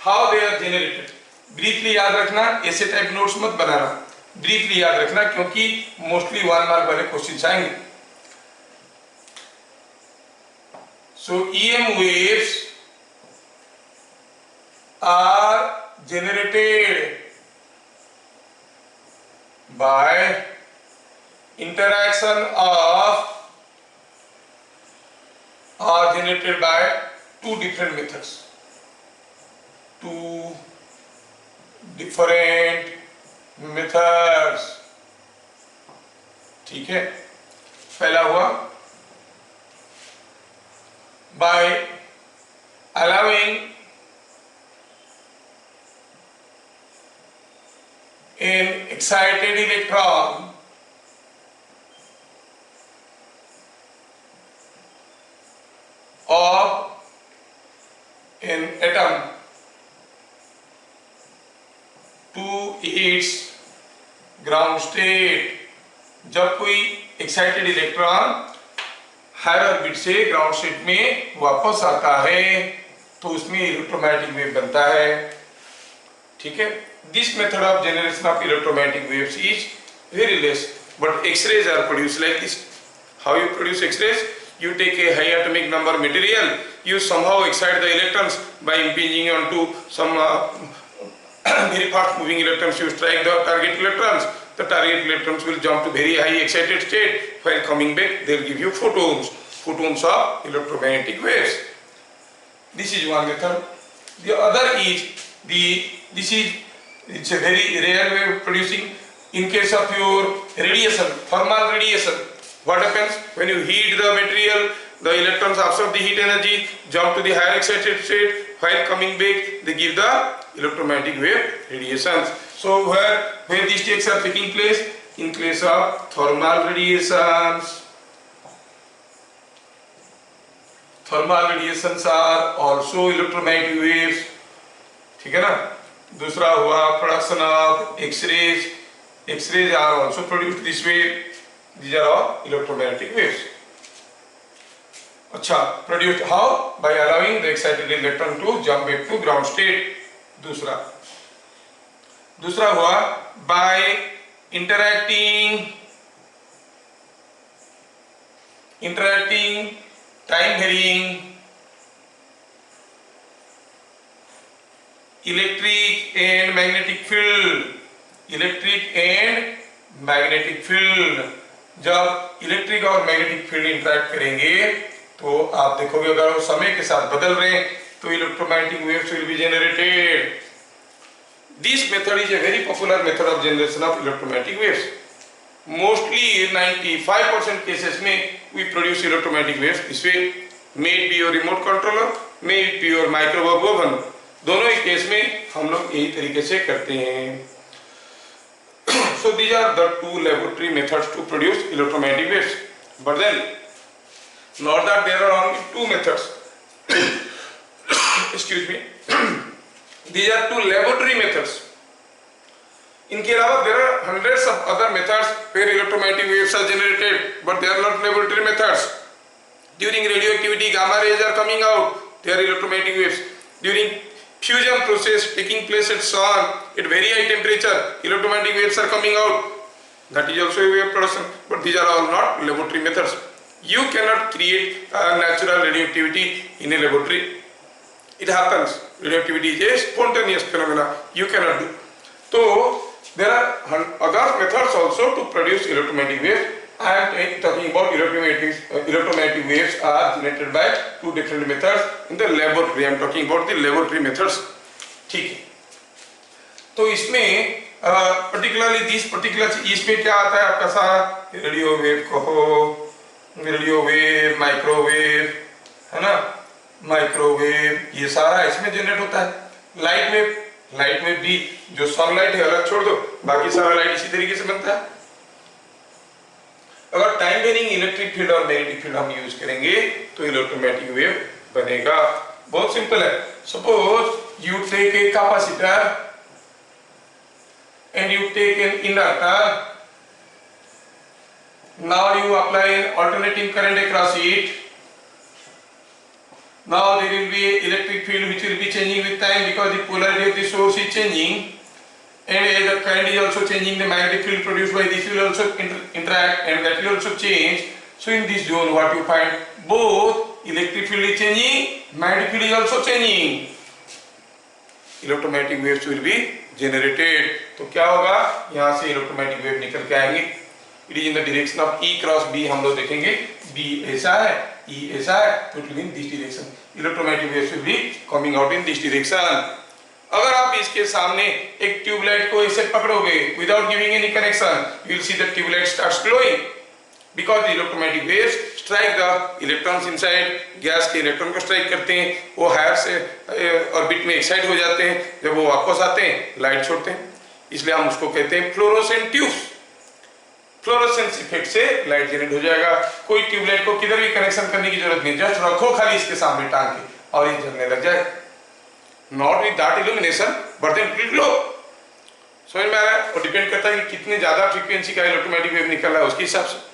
How they are generated, briefly याद रखना, ऐसे टाइप नोट्स मत बनाना, ब्रीफली याद रखना क्योंकि मोस्टली 1 मार्क वाले क्वेश्चन आएंगे। सो EM waves are generated by interaction of, are generated by two different methods, two different methods। ठीक है, पहला हुआ by allowing an excited electron of an atom to its ground state। जब कोई excited electron higher orbit से ground state में वापस आता है तो उसमें इलेक्ट्रोमैग्नेटिक वेव बनता है। ठीक है, this method of generation of electromagnetic waves is very less, but X rays are produced like this. How you produce X rays? You take a high atomic number material, you somehow excite the electrons by impinging onto some very fast moving electrons, you strike the target electrons, the target electrons will jump to very high excited state, while coming back they will give you photons of electromagnetic waves। This is one method। The other is it's a very rare way of producing in case of your radiation, thermal radiation। What happens when you heat the material? The electrons absorb the heat energy, jump to the higher excited state, while coming back they give the electromagnetic wave radiations। So where these states are taking place? In place of thermal radiations। Thermal radiations are also electromagnetic waves। ठीक है ना। दूसरा हुआ production of X-rays। X-rays are also produced this way। These are all electromagnetic waves। अच्छा, produced how? By allowing the excited electron to jump back to ground state। दूसरा हुआ by interacting time varying electric and magnetic field। जब electric और magnetic field interact करेंगे तो आप देखोगे अगर वो समय के साथ बदल रहे हैं तो electromagnetic waves will be generated. This method is a very popular method of generation of electromagnetic waves. Mostly 95% cases में we produce electromagnetic waves this way. May it be your remote controller, may it be your microwave oven, दोनों ही case में हम लोग यही तरीके से करते हैं। So these are the two laboratory methods to produce electromagnetic waves। But then, not that there are only two methods। Excuse me। These are two laboratory methods। इनके अलावा there are hundreds of other methods where electromagnetic waves are generated, but they are not laboratory methods। During radioactivity, gamma rays are coming out, they are electromagnetic waves। During fusion process taking place at sun at very high temperature, electromagnetic waves are coming out, that is also a wave production, but these are all not laboratory methods। You cannot create natural radioactivity in a laboratory। It happens, radioactivity is a spontaneous phenomena, you cannot do। So there are other methods also to produce electromagnetic waves। I am talking about electromagnetic waves are generated by two different methods in the laboratory। I am talking about the laboratory methods। ठीक है, तो इसमें particularly इसमें क्या आता है आपका सारा रेडियो वेव कहो, रेडियो वेव, माइक्रोवेव, है ना, माइक्रोवेव, ये सारा इसमें जनरेट होता है। लाइट वेव भी, जो सनलाइट है अलग छोड़ दो, बाकी सारा लाइट इसी तरीके से बनता है। अगर टाइम वेरिंग इलेक्ट्रिक फील्ड और मैग्नेटिक फील्ड हम यूज करेंगे तो इलेक्ट्रोमैग्नेटिक वेव बनेगा। बहुत सिंपल है। Suppose you take a capacitor and you take an inductor. Now you apply alternating current across it Now there will be electric field which will be changing with time because the polarity of the source is changing, and as the current is also changing, the magnetic field produced by this will also interact, and that will also change. So in this zone what you find, both electric field is changing, magnetic field is also changing, electromagnetic waves will be generated. तो क्या होगा, यहाँ से electromagnetic wave निकल के आएंगे. It is in the direction of E cross B. हम लोग देखेंगे B ऐसा है, E ऐसा है, तो it will in this direction. Electromagnetic waves will be coming out in this direction. अगर आप इसके सामने एक ट्यूबलाइट को ऐसे पकड़ोगे without giving any connection, you will see the tubelight starts glowing because the electromagnetic waves strike the electrons inside. Gas के electron को स्ट्राइक करते हैं, वो हायर से ऑर्बिट में एक्साइट हो जाते हैं, जब वो वापस आते हैं लाइट छोड़ते हैं, इसलिए हम उसको कहते हैं फ्लोरोसेंट ट्यूब्स. फ्लोरोसेंस इफेक्ट से लाइट जनरेट हो जाएगा. कोई ट्यूबलाइट को किधर भी कनेक्शन करने की जरूरत नहीं, जस्ट रखो खाली इसके सामने टांग के और ये जलने लग जाए. Not with that illumination but then it will glow. समझ में आ रहा है? और डिपेंड करता है कि कितने ज्यादा फ्रीक्वेंसी का इलेक्ट्रोमैग्नेटिक वेव निकल रहा है उसके हिसाब से.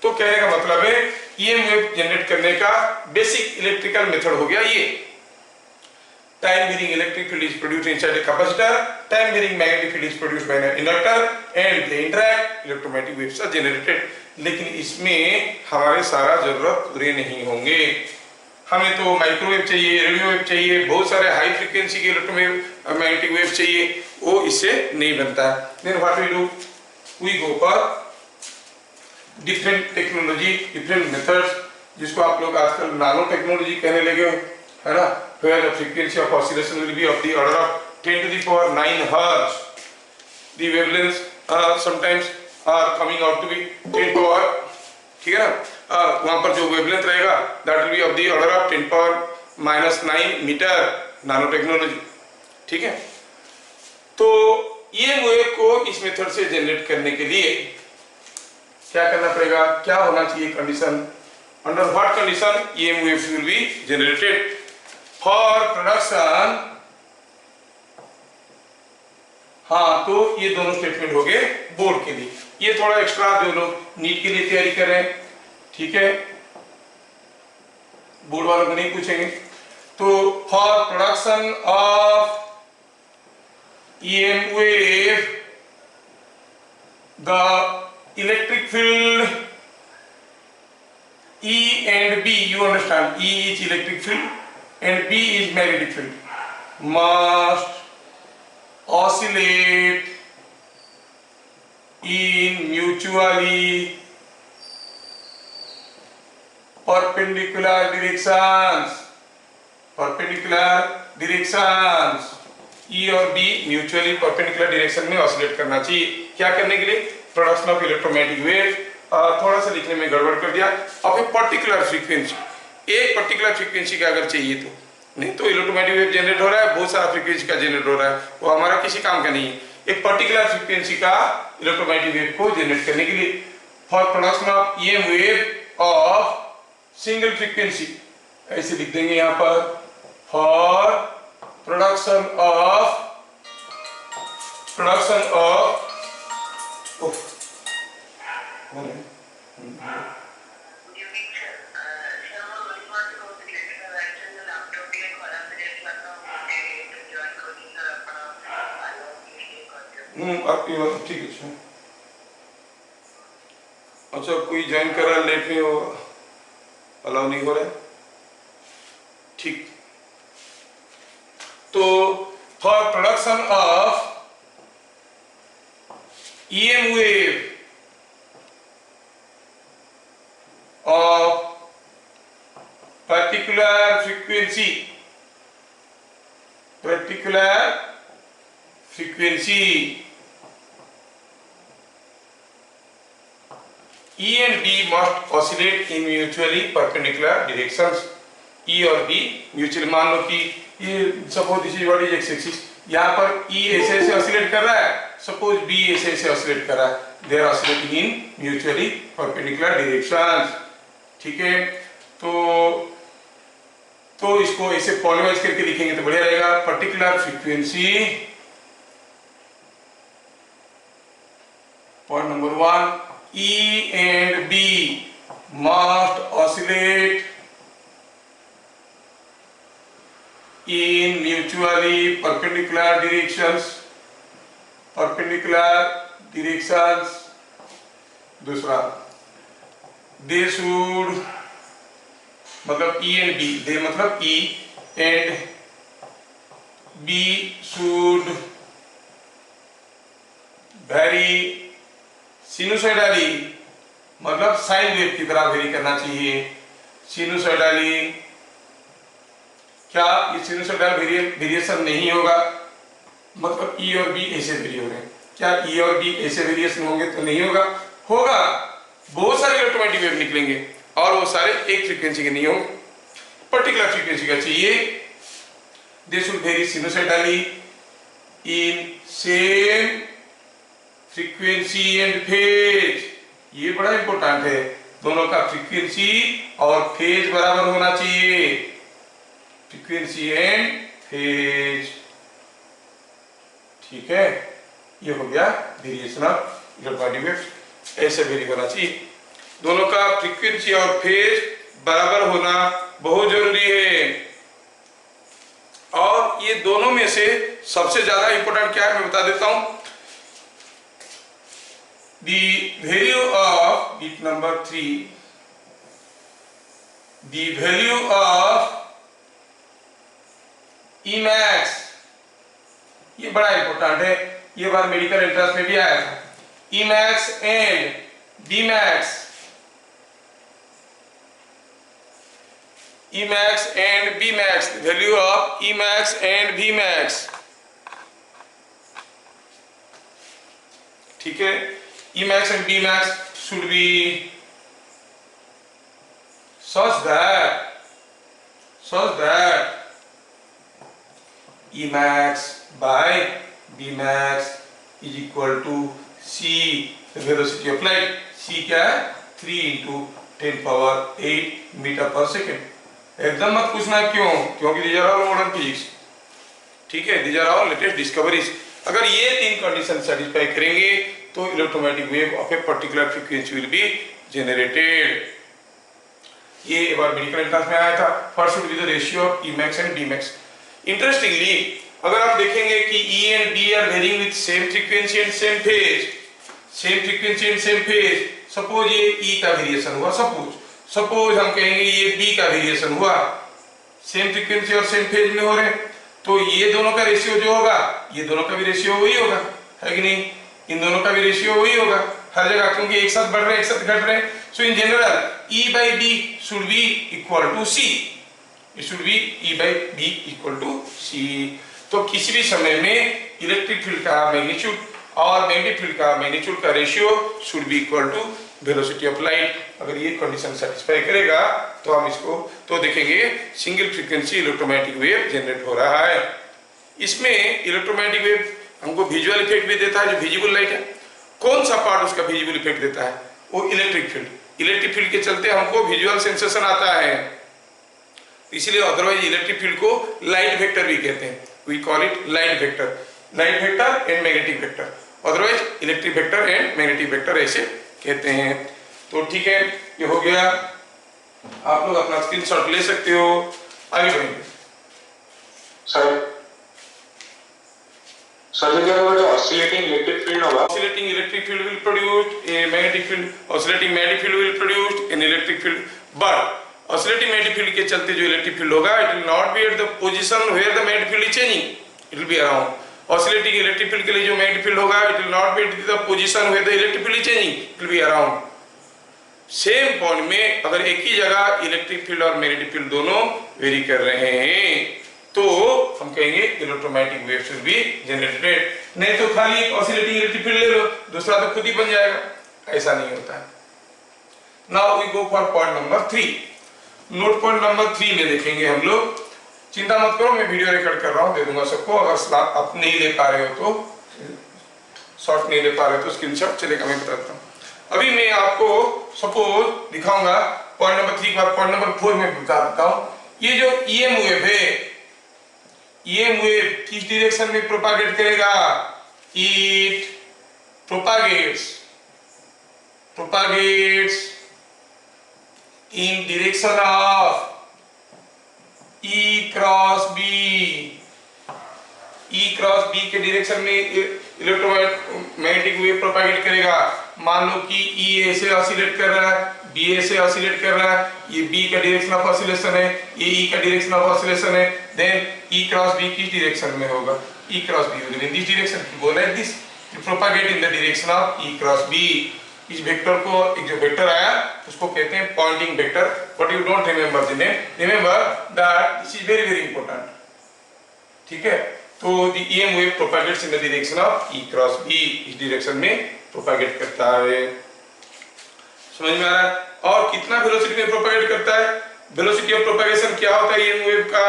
तो कहने का मतलब है ईएम वेव जनरेट करने का बेसिक इलेक्ट्रिकल मेथड हो गया ये. Time varying electric field is produced inside a capacitor, time varying magnetic field is produced by an inductor, and they interact, electromagnetic waves are generated. लेकिन इसमें हमारे सारा जरूरत पूरे नहीं होंगे. हमें तो माइक्रोवेव चाहिए, रेडियो वेव चाहिए, बहुत सारे हाई फ्रीक्वेंसी के इलेक्ट्रोमैग्नेटिक वेव चाहिए, वो इससे नहीं बनता. Then what we do, we go for different technology, different methods, जिसको आप लोग आजकल नानो टेक्नोलॉजी कहने लगे हो, है ना. where the frequency of oscillation will be of the order of 10 to the power 9 hertz. The wavelengths sometimes are coming out to be 10 power, ठीक है ना. वहां पर जो वेवलेंथ रहेगा that will be of the order of 10 power minus 9 metre, नानो technology. ठीक है. तो ये वेव को इस मेथड से जनरेट करने के लिए क्या करना पड़ेगा, क्या होना चाहिए condition, under what condition EM waves will be generated for production. हाँ, तो ये दोनों स्टेटमेंट हो गए बोर्ड के लिए. ये थोड़ा एक्स्ट्रा जो लोग नीट के लिए तैयारी कर रहे हैं, ठीक है, बोर्ड वालों को नहीं पूछेंगे. तो for production of EM wave the electric field E and B, you understand, E is electric field and B is magnetic field, must oscillate in mutually perpendicular directions. perpendicular directions, E और B mutually perpendicular direction में oscillate करना चाहिए. क्या करने के लिए, production of electromagnetic wave. थोड़ा सा लिखने में गड़बड़ कर दिया. अब एक पर्टिकुलर फ्रीक्वेंसी, एक पर्टिकुलर फ्रीक्वेंसी का अगर चाहिए तो, नहीं तो इलेक्ट्रोमैग्नेटिक वेव जनरेट हो रहा है, बहुत सारा फ्रीक्वेंसी का जनरेट हो रहा है, वो हमारा किसी काम का नहीं है. एक पर्टिकुलर फ्रीक्वेंसी का इलेक्ट्रोमैग्नेटिक वेव को जनरेट करने के लिए for production of EM wave of single frequency, ऐसे लिख देंगे यहाँ पर, फॉर प्रोडक्शन ऑफ ठीक है. अच्छा, कोई ज्वाइन कर रहा है लेट में, हो अलाउ नहीं हो रहा है, ठीक. तो for production of EM wave of particular frequency E and B must oscillate in mutually perpendicular directions. E और B म्यूचुअल, मान लो कि ये suppose this is what is x axis, यहाँ पर E ऐसे ऐसे ऑसिलेट कर रहा है, सपोज B ऐसे ऐसे ऑसिलेट कर रहा है, they are oscillating in mutually perpendicular directions. ठीक है. तो इसको ऐसे पॉलिमराइज करके लिखेंगे तो बढ़िया रहेगा. Particular frequency, point number 1, E and B must oscillate mutually perpendicular directions. दूसरा, they should मतलब E and B, they मतलब E and B should vary sinusoidally, मतलब साइन वेव की तरह वेरी करना चाहिए। सिनुसोइडली, क्या ये सिनुसोइडल वेरिएशन नहीं होगा? मतलब E और B ऐसे वेरी हो रहे हैं, क्या E और B ऐसे वेरिएशन होंगे तो नहीं होगा? होगा, बहुत सारे इलेक्ट्रोमैग्नेटिक वेव निकलेंगे और वो सारे एक फ्रीक्वेंसी के नहीं होंगे, पर्टिकुलर फ्रीक्वेंसी का चाहिए। They should vary sinusoidally in same frequency and phase, ये बड़ा इंपॉर्टेंट है, दोनों का फ्रीक्वेंसी और फेज बराबर होना चाहिए, फ्रीक्वेंसी एंड फेज। ठीक है, ये हो गया वेरिएशन ऑफ इलेक्ट्रोमैग्नेटिक वेव्स, ऐसे वेरी होना चाहिए, दोनों का फ्रीक्वेंसी और फेज बराबर होना बहुत जरूरी है। और ये दोनों में से सबसे ज्यादा इंपॉर्टेंट क्या है मैं बता देता हूं। The value of bit number 3, the value of Emax, ये बड़ा इंपॉर्टेंट है, ये बार मेडिकल एंट्रेंस में भी आया था। Emax and Bmax, Emax and Bmax, value of Emax and Bmax, ठीक है। Emax and Bmax should be such that Emax by Bmax is equal to C, the velocity of light। C क्या है? 3 into 10 power 8 metre पर second. एकदम मत पूछना क्यों, क्योंकि these are all modern physics, ठीक है, these are all latest discoveries। अगर ये तीन कंडीशन सेटिस्फाई करेंगे तो electromagnetic wave of a particular frequency will be generated. ये एक बार मेडिकल एंट्रेंस में आया था। First should be the ratio of Emax and Bmax। Interestingly अगर आप देखेंगे कि E and B are varying with same frequency and same phase, suppose ये E का वेरिएशन हुआ, सपोज हम कहेंगे ये B का वेरिएशन हुआ, सेम फ्रीक्वेंसी और सेम फेज में हो रहे हैं, तो ये दोनों का रेशियो जो होगा, ये दोनों का भी रेशियो वही होगा, है कि नहीं? इन दोनों का भी रेशियो वही होगा हर जगह, क्योंकि एक साथ बढ़ रहे हैं एक साथ घट रहे हैं। So in general E by B should be equal to C, it should be E by B equal to C। तो किसी भी समय में इलेक्ट्रिक फील्ड का मैग्नीट्यूड और मैग्नेटिक फील्ड का मैग्नीट्यूड का ratio should be equal to velocity of light. अगर ये कंडीशन सेटिस्फाई करेगा तो हम इसको तो देखेंगे single frequency electromagnetic wave generate हो रहा है। इसमें इलेक्ट्रोमैग्नेटिक वेव हमको विजुअल इफेक्ट भी देता है, जो विजिबल लाइट है। कौन सा पार्ट उसका विजिबल इफेक्ट देता है? वो इलेक्ट्रिक फील्ड। इलेक्ट्रिक फील्ड के चलते हमको विजुअल सेंसेशन आता है, इसलिए अदरवाइज इलेक्ट्रिक फील्ड को लाइट वेक्टर भी कहते हैं। We call it light vector and magnetic vector, otherwise electric vector and magnetic vector ऐसे कहते हैं। तो ठीक है, ये हो गया। आप लोग अपना स्क्रीनशॉट ले सकते हो, आगे बढ़ेंगे। ऑसिलेटिंग इलेक्ट्रिक फील्ड होगा, oscillating electric field will produce a magnetic field, oscillating magnetic field will produce an electric field, but oscillating magnetic field के चलते जो इलेक्ट्रिक फील्ड होगा, it will not be at the position where the magnetic field is changing, it will be around. Oscillating electric field के लिए जो magnetic field होगा, it will not be at the position where the electric field is changing, it will be around. Same point में अगर एक ही जगह electric field और magnetic field दोनों वेरी कर रहे हैं तो हम कहेंगे electromagnetic wave should be generated. नहीं तो खाली एक ऑसिलेटिंग इलेक्ट्रिक फील्ड ले लो, दूसरा तो खुद ही बन जाएगा, ऐसा नहीं होता है। Now we go for point number 3। Note point number 3 में देखेंगे हम लोग। चिंता मत करो, मैं वीडियो रिकॉर्ड कर रहा हूं, दे दूंगा सबको। अगर आप नहीं ले पा रहे हो तो शॉर्ट नहीं ले पा रहे हो तो स्क्रीनशॉट चलेगा, मैं बताता हूँ। अभी मैं आपको सपोज दिखाऊंगा पॉइंट नंबर 3 का, पॉइंट नंबर 4 में बता देता हूं। ये जो EM वेव है, EM वेव किस डायरेक्शन में प्रोपागेट करेगा? It propagates in direction of E cross B, E cross B के डायरेक्शन में इलेक्ट्रोमैग्नेटिक वेव प्रोपागेट करेगा। मान लो कि E A से ऑसिलेट कर रहा है, B A से ऑसिलेट कर रहा है, ये B का डायरेक्शन ऑफ ऑसिलेशन है, ये E का डायरेक्शन ऑफ ऑसिलेशन है, देन E क्रॉस B किस डायरेक्शन में होगा? E क्रॉस B होगा in this direction. Go like this, to propagate in the direction of E cross B। इस वेक्टर को, एक जो वेक्टर आया उसको कहते हैं pointing vector, but you don't remember the name, remember that this is very very important. ठीक है, तो the EM wave propagates in the direction of E cross B, इस डायरेक्शन में प्रोपागेट करता है। समझ में आ रहा है? और कितना वेलोसिटी में प्रोपागेट करता है? वेलोसिटी ऑफ प्रोपागेशन क्या होता है EM वेव का?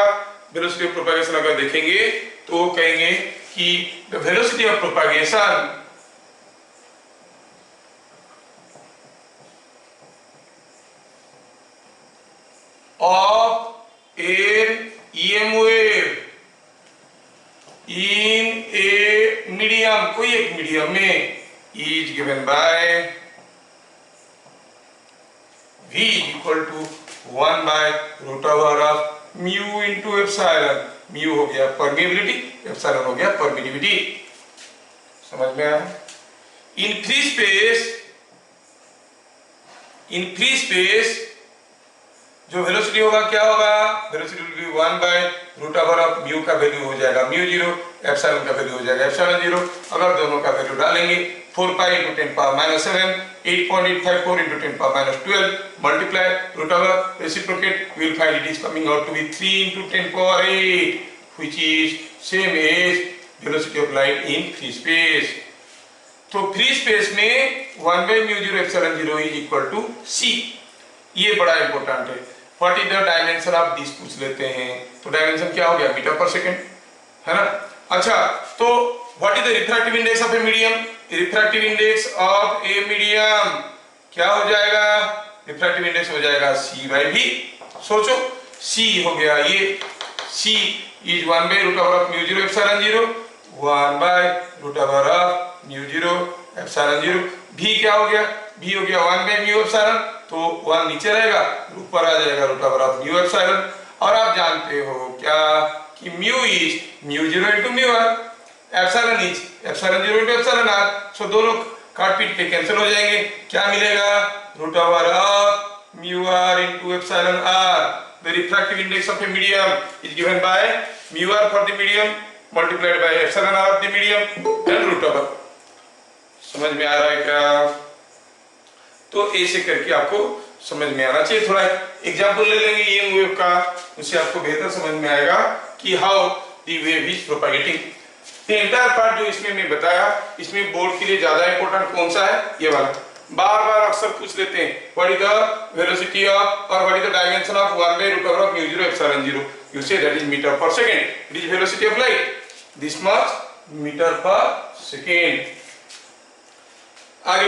वेलोसिटी ऑफ प्रोपागेशन अगर देखेंगे तो कहेंगे कि the velocity of propagation of an EM wave in a medium, कोई एक मीडियम में, is given by V equal to 1 by root over of mu into epsilon। mu हो गया परमिएबिलिटी, एप्सिलॉन हो गया परमिटिविटी। समझ में आया? इन फ्री स्पेस जो वेलोसिटी होगा क्या होगा? Velocity will be 1 by root over of mu का वैल्यू हो जाएगा म्यू 0, एप्सिलॉन का वैल्यू हो जाएगा एप्सिलॉन 0। अगर दोनों का वैल्यू डालेंगे 4 पाई into 10 power minus 7, 8.854 into 10 power minus 12, multiply root over reciprocate, we will find it is coming out to be 3 into 10 power 8, which is same as velocity of light in free space। तो free space में 1 by mu 0 epsilon 0 is equal to c। ये बड़ा important है। What is the dimension of this पूछ लेते हैं, तो dimension क्या हो गया? मीटर पर सेकेंड, है ना? अच्छा, तो what is the refractive index of a medium? Refractive index of a medium क्या हो जाएगा? रिफ्रैक्टिव इंडेक्स हो जाएगा c बाई v। सोचो, c हो गया ये, c is 1 by root over of mu 0 epsilon 0, 1 by root over of mu 0 epsilon 0। v क्या हो गया? v हो गया 1 बाई म्यू एप्सिलॉन, तो 1 नीचे रहेगा, ऊपर आ जाएगा root over of mu epsilon. और आप जानते हो क्या कि mu is mu 0 into mu r, epsilon is epsilon 0 into epsilon r। So दोनों काट पीट के कैंसिल हो जाएंगे, क्या मिलेगा? Root over of mu r into epsilon r। The refractive index of a medium is given by mu r for the medium multiplied by epsilon r of the medium and root over. समझ में आ रहा है क्या? तो ऐसे करके आपको समझ में आना चाहिए। थोड़ा एग्जांपल ले लेंगे EM वेव का, उससे आपको बेहतर समझ में आएगा कि हाउ द वेव इज प्रोपागेटिंग। ये एंटायर पार्ट जो इसमें मैं बताया, इसमें बोर्ड के लिए ज्यादा इंपॉर्टेंट कौन सा है? ये वाला। बार बार अक्सर पूछ लेते हैं what is the velocity of और what is the dimension of 1 by root over of mu 0 epsilon 0। You say that is meter per second. It is velocity of light, this much meter per second. आगे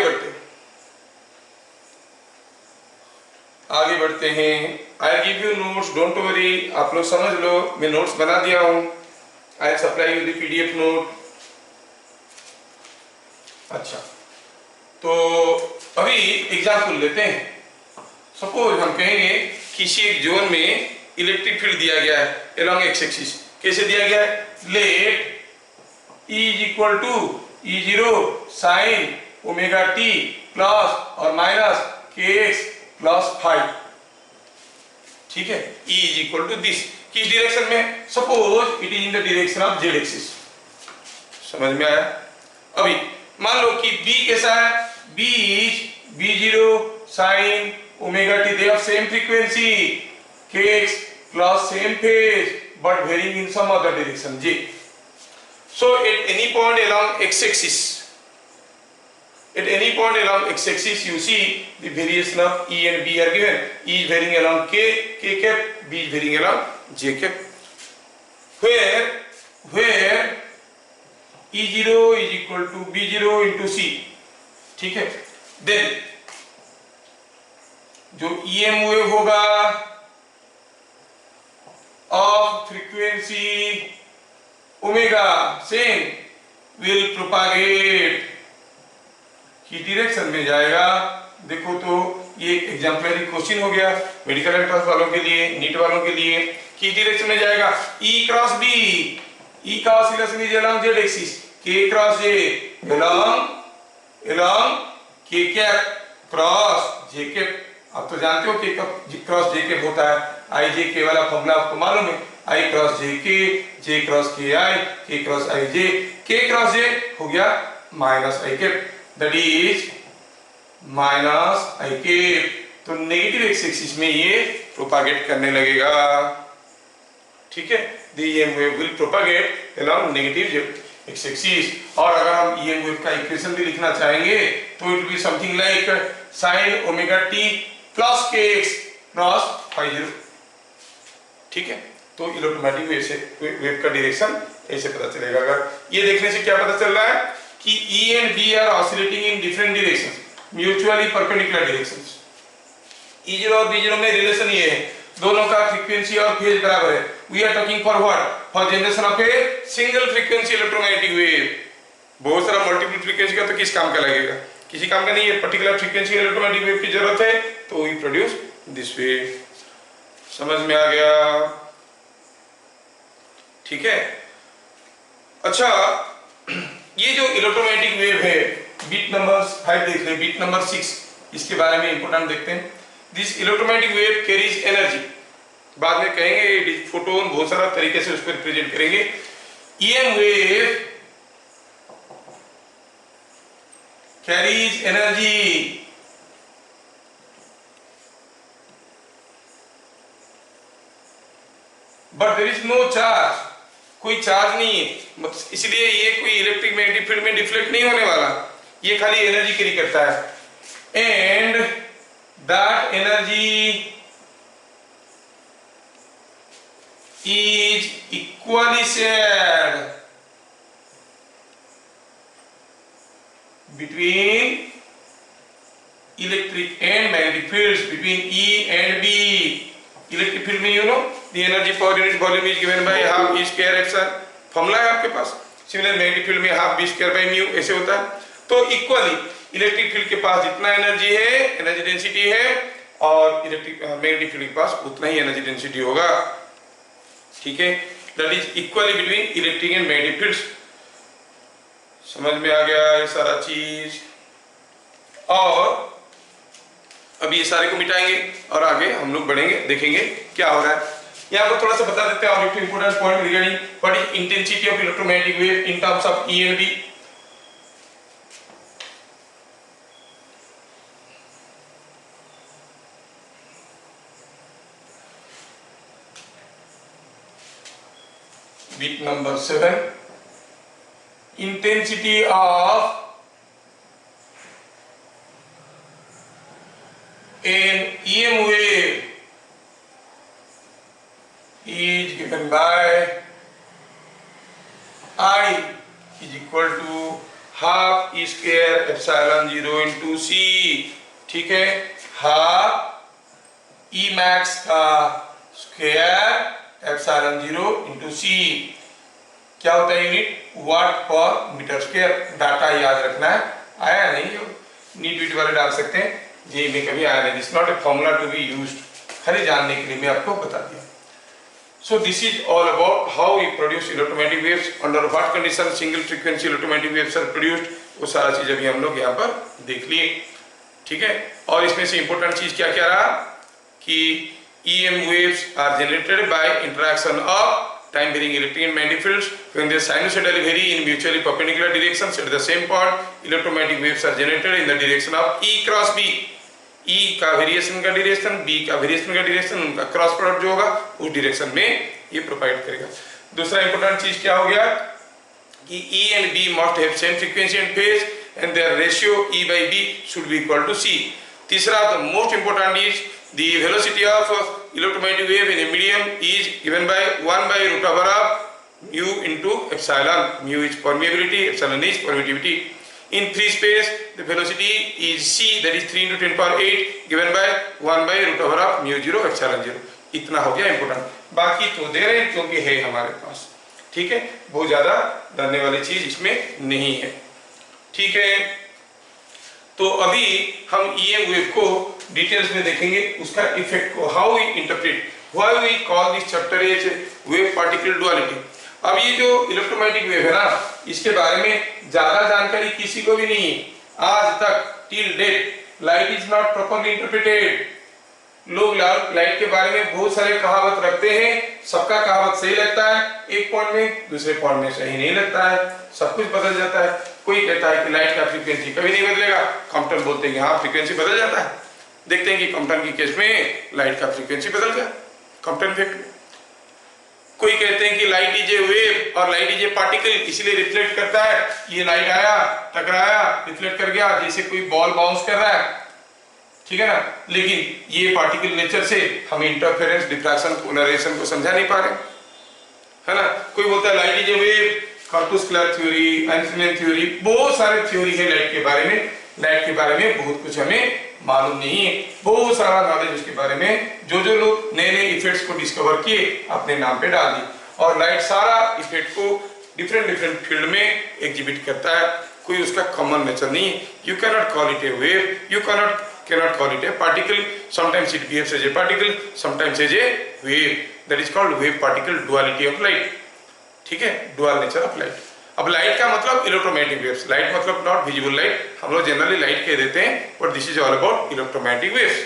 बढ़ते हैं। I give you notes, don't worry, आप लोग समझ लो, मैं notes बना दिया हूं। I supply you the PDF note. अच्छा, तो अभी एग्जांपल लेते हैं। सपोज हम कहेंगे किसी एक जोन में इलेक्ट्रिक फील्ड दिया गया है अलोंग एक्स एक्सिस। कैसे दिया गया है? Let E is equal to E0 sine omega t plus और माइनस kx प्लस 5। ठीक है, E is equal to this. किस डायरेक्शन में? Suppose it is in the direction of z axis. समझ में आया? अभी मान लो कि B कैसा है? B is B0 sin omega t, they have same frequency, kx plus same phase but varying in some other direction j. So at any point along x-axis, you see the variation of E and B are given. E is varying along k cap, B is varying along j cap. Where E0 is equal to B0 into C. ठीक है? Then जो EM wave होगा of frequency omega same will propagate की direction में जाएगा। देखो तो ये एग्जाम्पलरी क्वेश्चन हो गया मेडिकल एंट्रेंस वालों के लिए, नीट वालों के लिए। की डायरेक्शन में जाएगा? E क्रॉस B, E का oscillation is along z axis, k cross j along k cap cross j cap। आप तो जानते हो k क्रॉस j cap होता है, i j k वाला फॉर्मूला आपको मालूम है, i cross j k, j cross k i, k cross i j, k cross j हो गया minus i cap, that is minus i cap। तो negative x axis में ये प्रोपागेट करने लगेगा, ठीक है। The EM wave will propagate along negative x axis. और अगर हम EM वेव का इक्वेशन भी लिखना चाहेंगे तो it will be something like sin omega t plus kx cross phi 0, ठीक है। तो इलेक्ट्रोमैग्नेटिक वेव से वेव का डायरेक्शन ऐसे पता चलेगा। अगर ये देखने से क्या पता चल रहा है कि E and B are oscillating in different directions, mutually perpendicular directions. E0 और B0 में रिलेशन ये है, दोनों का फ्रीक्वेंसी और फेज बराबर है। We are talking for what? For generation of a single frequency electromagnetic wave. बहुत सारा मल्टीपल फ्रीक्वेंसी का तो किस काम का लगेगा? किसी काम का नहीं है। पर्टिकुलर फ्रीक्वेंसी इलेक्ट्रोमैग्नेटिक वेव की जरूरत है तो वी प्रोड्यूस दिस वेव। समझ में आ गया? ठीक है। अच्छा, ये जो इलेक्ट्रोमैग्नेटिक वेव है, बीट नंबर 5 देख ले, बीट नंबर 6 इसके बारे में इंपोर्टेंट देखते हैं। This electromagnetic wave carries energy, बाद में कहेंगे फोटोन, बहुत सारा तरीके से उसको रिप्रेजेंट करेंगे। EM wave carries energy, but there is no charge, कोई चार्ज नहीं है, इसलिए ये कोई इलेक्ट्रिक मैग्नेटिक फील्ड में डिफ्लेक्ट नहीं होने वाला, ये खाली एनर्जी कैरी करता है। And that energy is equally shared between electric and magnetic fields, between E and B. Electric field में you know the energy per unit volume is given by half E square epsilon, formula है आपके पास। Similar magnetic field में half B square by mu ऐसे होता है। तो equally electric field के पास जितना एनर्जी है, एनर्जी डेंसिटी है, और इलेक्ट्रिक मैग्नेटिक फील्ड के पास उतना ही एनर्जी डेंसिटी होगा, ठीक है। That is equally between electric and magnetic fields. समझ में आ गया ये सारा चीज? और अभी ये सारे को मिटाएंगे और आगे हम लोग बढ़ेंगे, देखेंगे क्या हो रहा है। यहाँ पर थोड़ा सा बता देते हैं और एक important point regarding what is intensity of electromagnetic wave in terms of E and B। Bit number 7, intensity of an EM wave is given by I is equal to half E square epsilon 0 into C, ठीक है। Half E max का square epsilon 0 into C, क्या होता है unit? वाट per metre square. Data याद रखना है, आया नहीं जो नीट वीट वाले डाल सकते हैं, जी में कभी आया नहीं। This not a formula to be used, खाली जानने के लिए मैं आपको बता दिया। So this is all about how we produce electromagnetic waves, under what condition single frequency electromagnetic waves are produced, वो सारा चीज अभी हम लोग यहाँ पर देख लिए, ठीक है। और इसमें से इंपॉर्टेंट चीज क्या क्या रहा कि EM waves are generated by interaction of time varying electric and magnetic fields when they sinusoidally vary in mutually perpendicular directions at the same point. Electromagnetic waves are generated in the direction of E cross B. E का variation का direction, B का variation का direction, उनका cross product जो होगा उस direction में ये प्रोवाइड करेगा। दूसरा इंपॉर्टेंट चीज क्या हो गया कि E and B must have same frequency and phase and their ratio E by B should be equal to C. तीसरा, the most important is the velocity of electromagnetic wave in a medium is given by 1 by root over of mu into epsilon. Mu is permeability, epsilon is permittivity. In free space, the velocity is c, that is 3 into 10 power 8, given by 1 by root over of mu 0 epsilon 0. इतना हो गया important, बाकी तो दे रहे हैं क्योंकि है हमारे पास, ठीक है। बहुत ज्यादा डरने वाली चीज इसमें नहीं है, ठीक है। तो अभी हम EM वेव को डिटेल्स में देखेंगे, उसका इफेक्ट को, how we interpret, why we call this chapter as wave particle duality. अब ये जो इलेक्ट्रोमैग्नेटिक वेव है ना, इसके बारे में ज्यादा जानकारी किसी को भी नहीं है आज तक। Till date light is not properly interpreted. लोग लाइट के बारे में बहुत सारे कहावत रखते हैं, सबका कहावत सही लगता है एक पॉइंट में, दूसरे पॉइंट में सही नहीं लगता है, सब कुछ बदल जाता है। कोई कहता है कि लाइट का फ्रीक्वेंसी कभी नहीं बदलेगा, कॉम्पटन बोलते हैं कि हाँ फ्रीक्वेंसी बदल जाता है। देखते हैं कि कॉम्पटन की केस में लाइट का फ्रीक्वेंसी बदल गया कॉम्पटन इफेक्ट में। कोई कहते हैं कि लाइट इज ए वेव और लाइट इज ए पार्टिकल, इसलिए रिफ्लेक्ट करता है। ये लाइट आया, टकराया, रिफ्लेक्ट कर गया, जैसे कोई बॉल बाउंस कर रहा है, ठीक है ना। लेकिन ये पार्टिकल नेचर से हम इंटरफेरेंस, डिफ्रैक्शन, पोलराइजेशन को समझा नहीं पा रहे, है ना। कोई बोलता है light is a wave, corpuscular theory, Einstein theory, बहुत सारे थ्योरी है लाइट के बारे में। लाइट के बारे में बहुत कुछ हमें मालूम नहीं है, बहुत सारा नॉलेज उसके बारे में जो लोग नए नए इफेक्ट्स को डिस्कवर किए अपने नाम पे डाल दी। और लाइट सारा इफेक्ट को डिफरेंट फील्ड में एग्जिबिट करता है, कोई उसका कॉमन नेचर नहीं है। You can not call it A wave, you cannot call it a particle. Sometimes it behaves as a particle, sometimes as a wave. That is called wave particle duality of light. ठीक है, dual nature of light. अब light का मतलब electromagnetic waves. Light मतलब not visible light, हम लोग generally light कह देते हैं, but this is all about electromagnetic waves.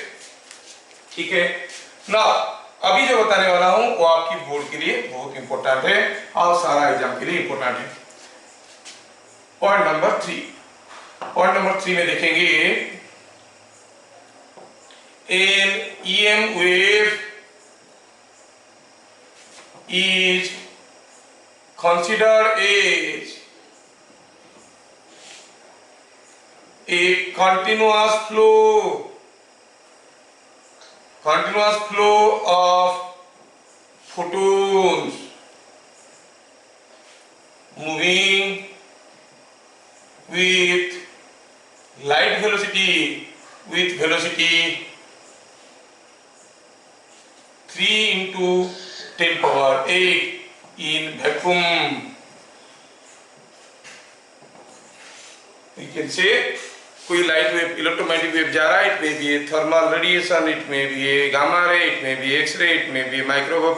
ठीक है ना। अभी जो बताने वाला हूं वो आपकी बोर्ड के लिए बहुत इंपॉर्टेंट है और सारा एग्जाम के लिए इंपॉर्टेंट है। पॉइंट नंबर 3 में देखेंगे an EM wave is considered as a continuous flow of photons moving with light velocity, with velocity 3 into 10 power 8 in vacuum. We can say कोई लाइट वेव, इलेक्ट्रोमैग्नेटिक वेव जा रहा है, it may be a thermal radiation, it may be a gamma ray, it may be x-ray, it may be microwave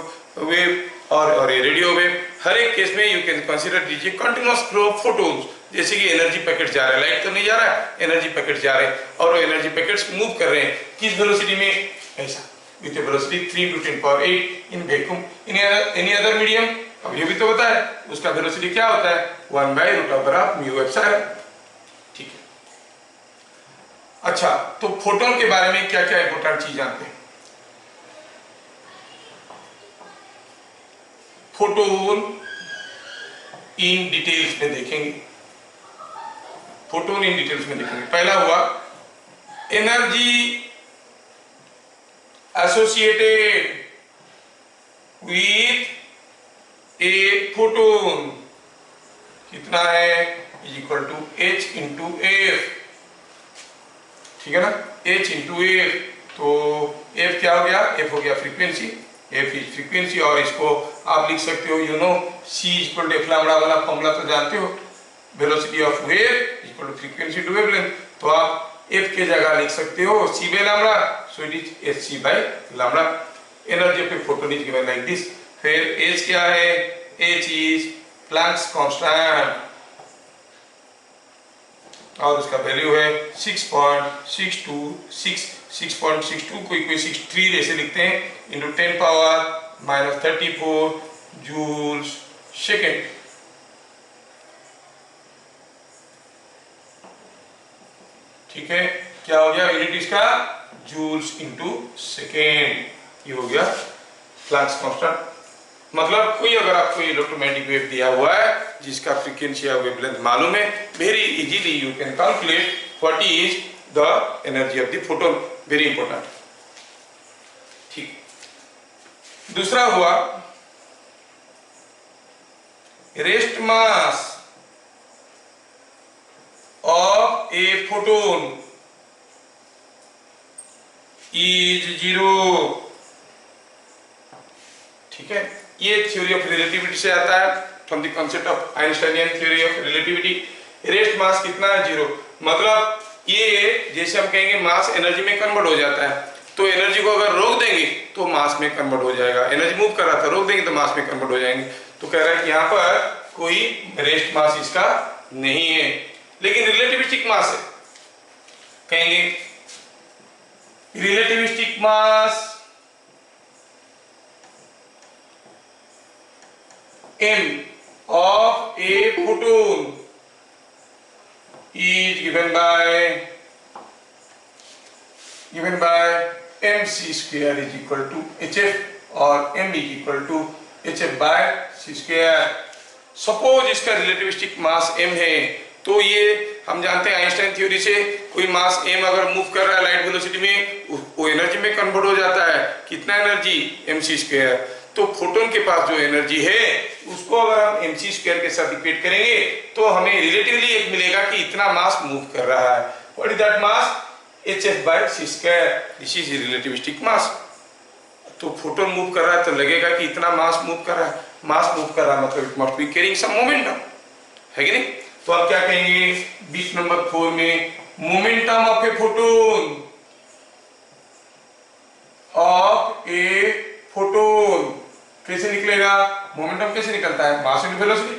wave और a radio wave. हर एक case में you can consider दीजिए continuous flow of photons. जैसे कि energy packet जा रहा है, लाइट तो नहीं जा रहा है, एनर्जी पैकेट जा रहे हैं और वो एनर्जी पैकेट्स मूव कर रहे हैं किस वेलोसिटी में, ऐसा with a velocity 3 to 10 power 8 in vacuum. In any other medium, अब ये भी तो होता है, उसका वेलोसिटी क्या होता है 1/√mu एप्सिलॉन। ठीक है। अच्छा, तो फोटोन के बारे में क्या क्या इंपॉर्टेंट चीज जानते हैं। फोटोन इन डिटेल्स में देखेंगे, फोटोन इन डिटेल्स में देखेंगे। पहला हुआ energy associated with a photon कितना है, is equal to h into f। ठीक है ना, h into f। तो f क्या हो गया, f हो गया फ्रीक्वेंसी, f इज फ्रीक्वेंसी। और इसको आप लिख सकते हो, you know c is equal to f lambda वाला फॉर्मूला तो जानते हो, velocity of wave equal to frequency to wavelength. तो आप f के जगह लिख सकते हो c by lambda, so it is hc by lambda. Energy of a photon is given like this. फिर h क्या है, h इज प्लैंक्स कांस्टेंट और उसका वैल्यू है 6.62 कोई 63 ऐसे लिखते हैं इंटू 10 पावर -34 जूल्स सेकेंड। ठीक है, क्या हो गया यूनिट इसका, जूल्स इनटू सेकेंड। ये हो गया प्लैंक्स कांस्टेंट। मतलब कोई अगर आपको इलेक्ट्रोमैग्नेटिक वेव दिया हुआ है जिसका फ्रीक्वेंसी या वेवलेंथ मालूम है, very easily you can calculate what is the energy of the photon. Very important. ठीक, दूसरा हुआ rest mass of a photon is 0। ठीक है, ये थ्योरी ऑफ रिलेटिविटी से आता है, from the concept of Einsteinian theory of relativity. Rest mass कितना है, 0। मतलब ये जैसे हम कहेंगे मास एनर्जी में कन्वर्ट हो जाता है, तो एनर्जी को अगर रोक देंगे तो मास में कन्वर्ट हो जाएगा। एनर्जी मूव कर रहा था, रोक देंगे तो मास में कन्वर्ट हो जाएंगे। तो कह रहा है कि यहाँ पर कोई रेस्ट मास इसका नहीं है, लेकिन रिलेटिविस्टिक मास है। कहेंगे relativistic mass m of a photon is given by mc square is equal to hf और m is equal to hf by c square। Suppose इसका रिलेटिविस्टिक मास m है, तो ये हम जानते हैं आइंस्टाइन थ्योरी से, कोई मास m अगर मूव कर रहा है लाइट वेलोसिटी में, वो एनर्जी में कन्वर्ट हो जाता है। कितना एनर्जी? mc square. तो फोटोन के पास जो एनर्जी है उसको अगर हम mc स्क्वायर के साथ इक्वेट करेंगे तो हमें रिलेटिवली एक मिलेगा कि इतना मास मूव कर रहा है। What is that mass? hf by c square. This is relativistic mass. तो फोटोन मूव कर रहा है तो लगेगा कि इतना मास मूव कर रहा है। मास मूव कर रहा है मतलब it must be carrying some momentum, है कि नहीं? तो आप क्या कहेंगे 20 नंबर 4 में मोमेंटम ऑफ ए फोटोन कैसे निकलेगा? मोमेंटम कैसे निकलता है? Mass into velocity.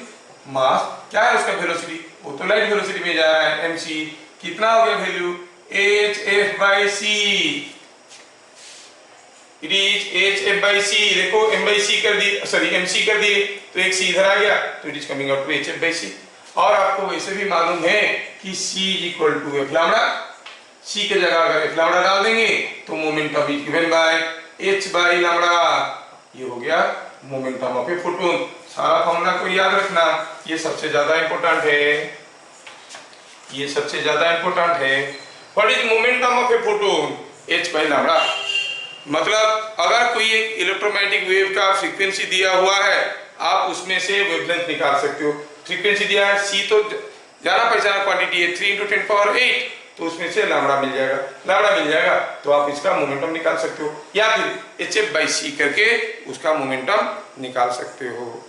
मास क्या है उसका? वेलोसिटी। वो तो लाइट वेलोसिटी में जा रहा है mc। कितना हो गया value? hf by c। It is hf by c। देखो m by c कर दी, सॉरी mc कर दिए तो एक c इधर आ गया, तो it is coming out to hf by c। और आपको वैसे भी मालूम है कि c equal to f lambda. c के जगह अगर f लैम्डा डाल देंगे तो momentum is given by h by lambda. ये हो गया मोमेंटम ऑफ ए फोटोन। सारा फॉर्मूला को याद रखना, ये सबसे ज्यादा इंपॉर्टेंट है, ये सबसे ज्यादा इंपॉर्टेंट है। What is momentum of a photon? h by lambda. मतलब अगर कोई एक इलेक्ट्रोमैग्नेटिक वेव का फ्रीक्वेंसी दिया हुआ है, आप उसमें से वेवलेंथ निकाल सकते हो। फ्रीक्वेंसी दिया है c, तो जाना पहचाना क्वांटिटी है 3 × 10⁸, तो उसमें से लैम्डा मिल जाएगा। लैम्डा मिल जाएगा तो आप इसका मोमेंटम निकाल सकते हो, या फिर hf by c करके उसका मोमेंटम निकाल सकते हो।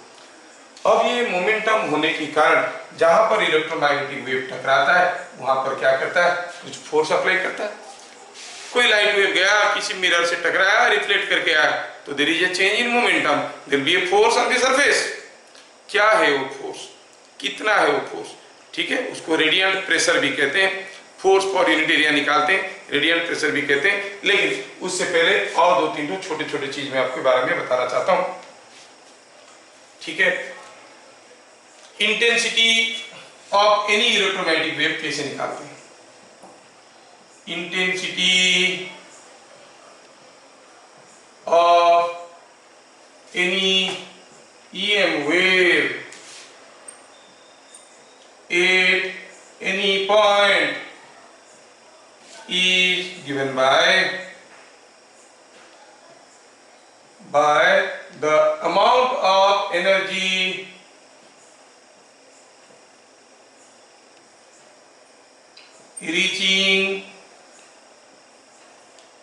अब ये मोमेंटम होने के कारण जहां पर इलेक्ट्रोमैग्नेटिक वेव टकराता है वहां पर क्या करता है? कुछ फोर्स अप्लाई करता है। कोई लाइट वेव गया किसी मिरर से टकराया, रिफ्लेक्ट करके आया, तो there is a change in momentum, there be a force on the surface. क्या है वो फोर्स? कितना है वो फोर्स? ठीक है, उसको रेडिएंट प्रेशर भी कहते हैं। फोर्स पर यूनिट एरिया निकालते हैं, रेडिएंट प्रेशर भी कहते हैं। लेकिन उससे पहले और 2-3 छोटे छोटे चीज मैं आपके बारे में बताना चाहता हूं। ठीक है, intensity of any electromagnetic wave कैसे निकालते हैं? Intensity of any EM wave at any point is given by the amount of energy reaching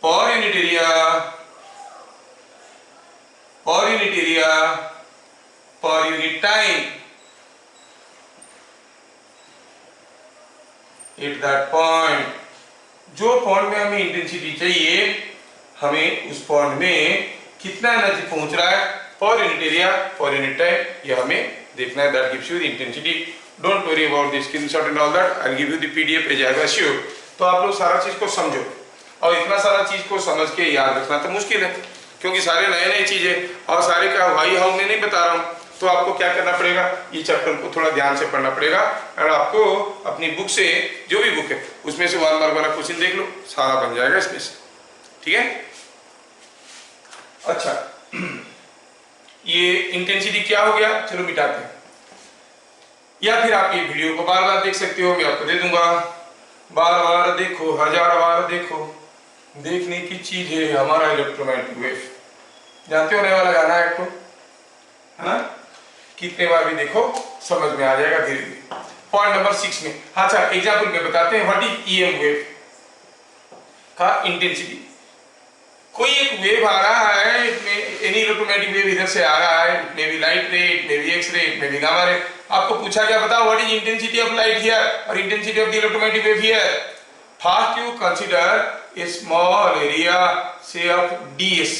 per unit area per unit time at that point। जो पॉइंट में हमें intensity चाहिए, हमें उस point में कितना एनर्जी पहुंच रहा है per unit area per unit time, ये हमें देखना है। That gives you the intensity. Don't worry about the screenshot and all that, I will give you the PDF as I have assured. तो आप लोग सारा चीज को समझो, और इतना सारा चीज को समझ के याद रखना तो मुश्किल है, क्योंकि सारे नए नए चीजें और सारे का वाई हाउ में नहीं बता रहा हूँ। तो आपको क्या करना पड़ेगा? ये चैप्टर को थोड़ा ध्यान से पढ़ना पड़ेगा, और आपको अपनी बुक से, जो भी बुक है उसमें से 1 मार्क वाला क्वेश्चन देख लो, सारा बन जाएगा इसमें से। ठीक है, अच्छा ये इंटेंसिटी क्या हो गया, चलो मिटाते हैं। या फिर आप ये वीडियो को बार बार देख सकते हो, मैं आपको दे दूंगा, बार बार देखो, 1000 बार देखो, देखने की चीज है हमारा इलेक्ट्रोमैग्नेटिक वेव। जानते हो नया वाला गाना है आपको, है ना? कितने बार भी देखो समझ में आ जाएगा धीरे धीरे। पॉइंट नंबर 6 में, अच्छा एग्जाम्पल में बताते हैं व्हाट इज EM वेव का इंटेंसिटी। कोई एक वेव आ रहा है, एनी इलेक्ट्रोमैग्नेटिक वेव इधर से आ रहा है, it may be light ray, it may be X ray, it may be gamma ray. आपको पूछा क्या, बताओ what is intensity of light here और intensity of the electromagnetic wave here. First you consider a small area say of ds,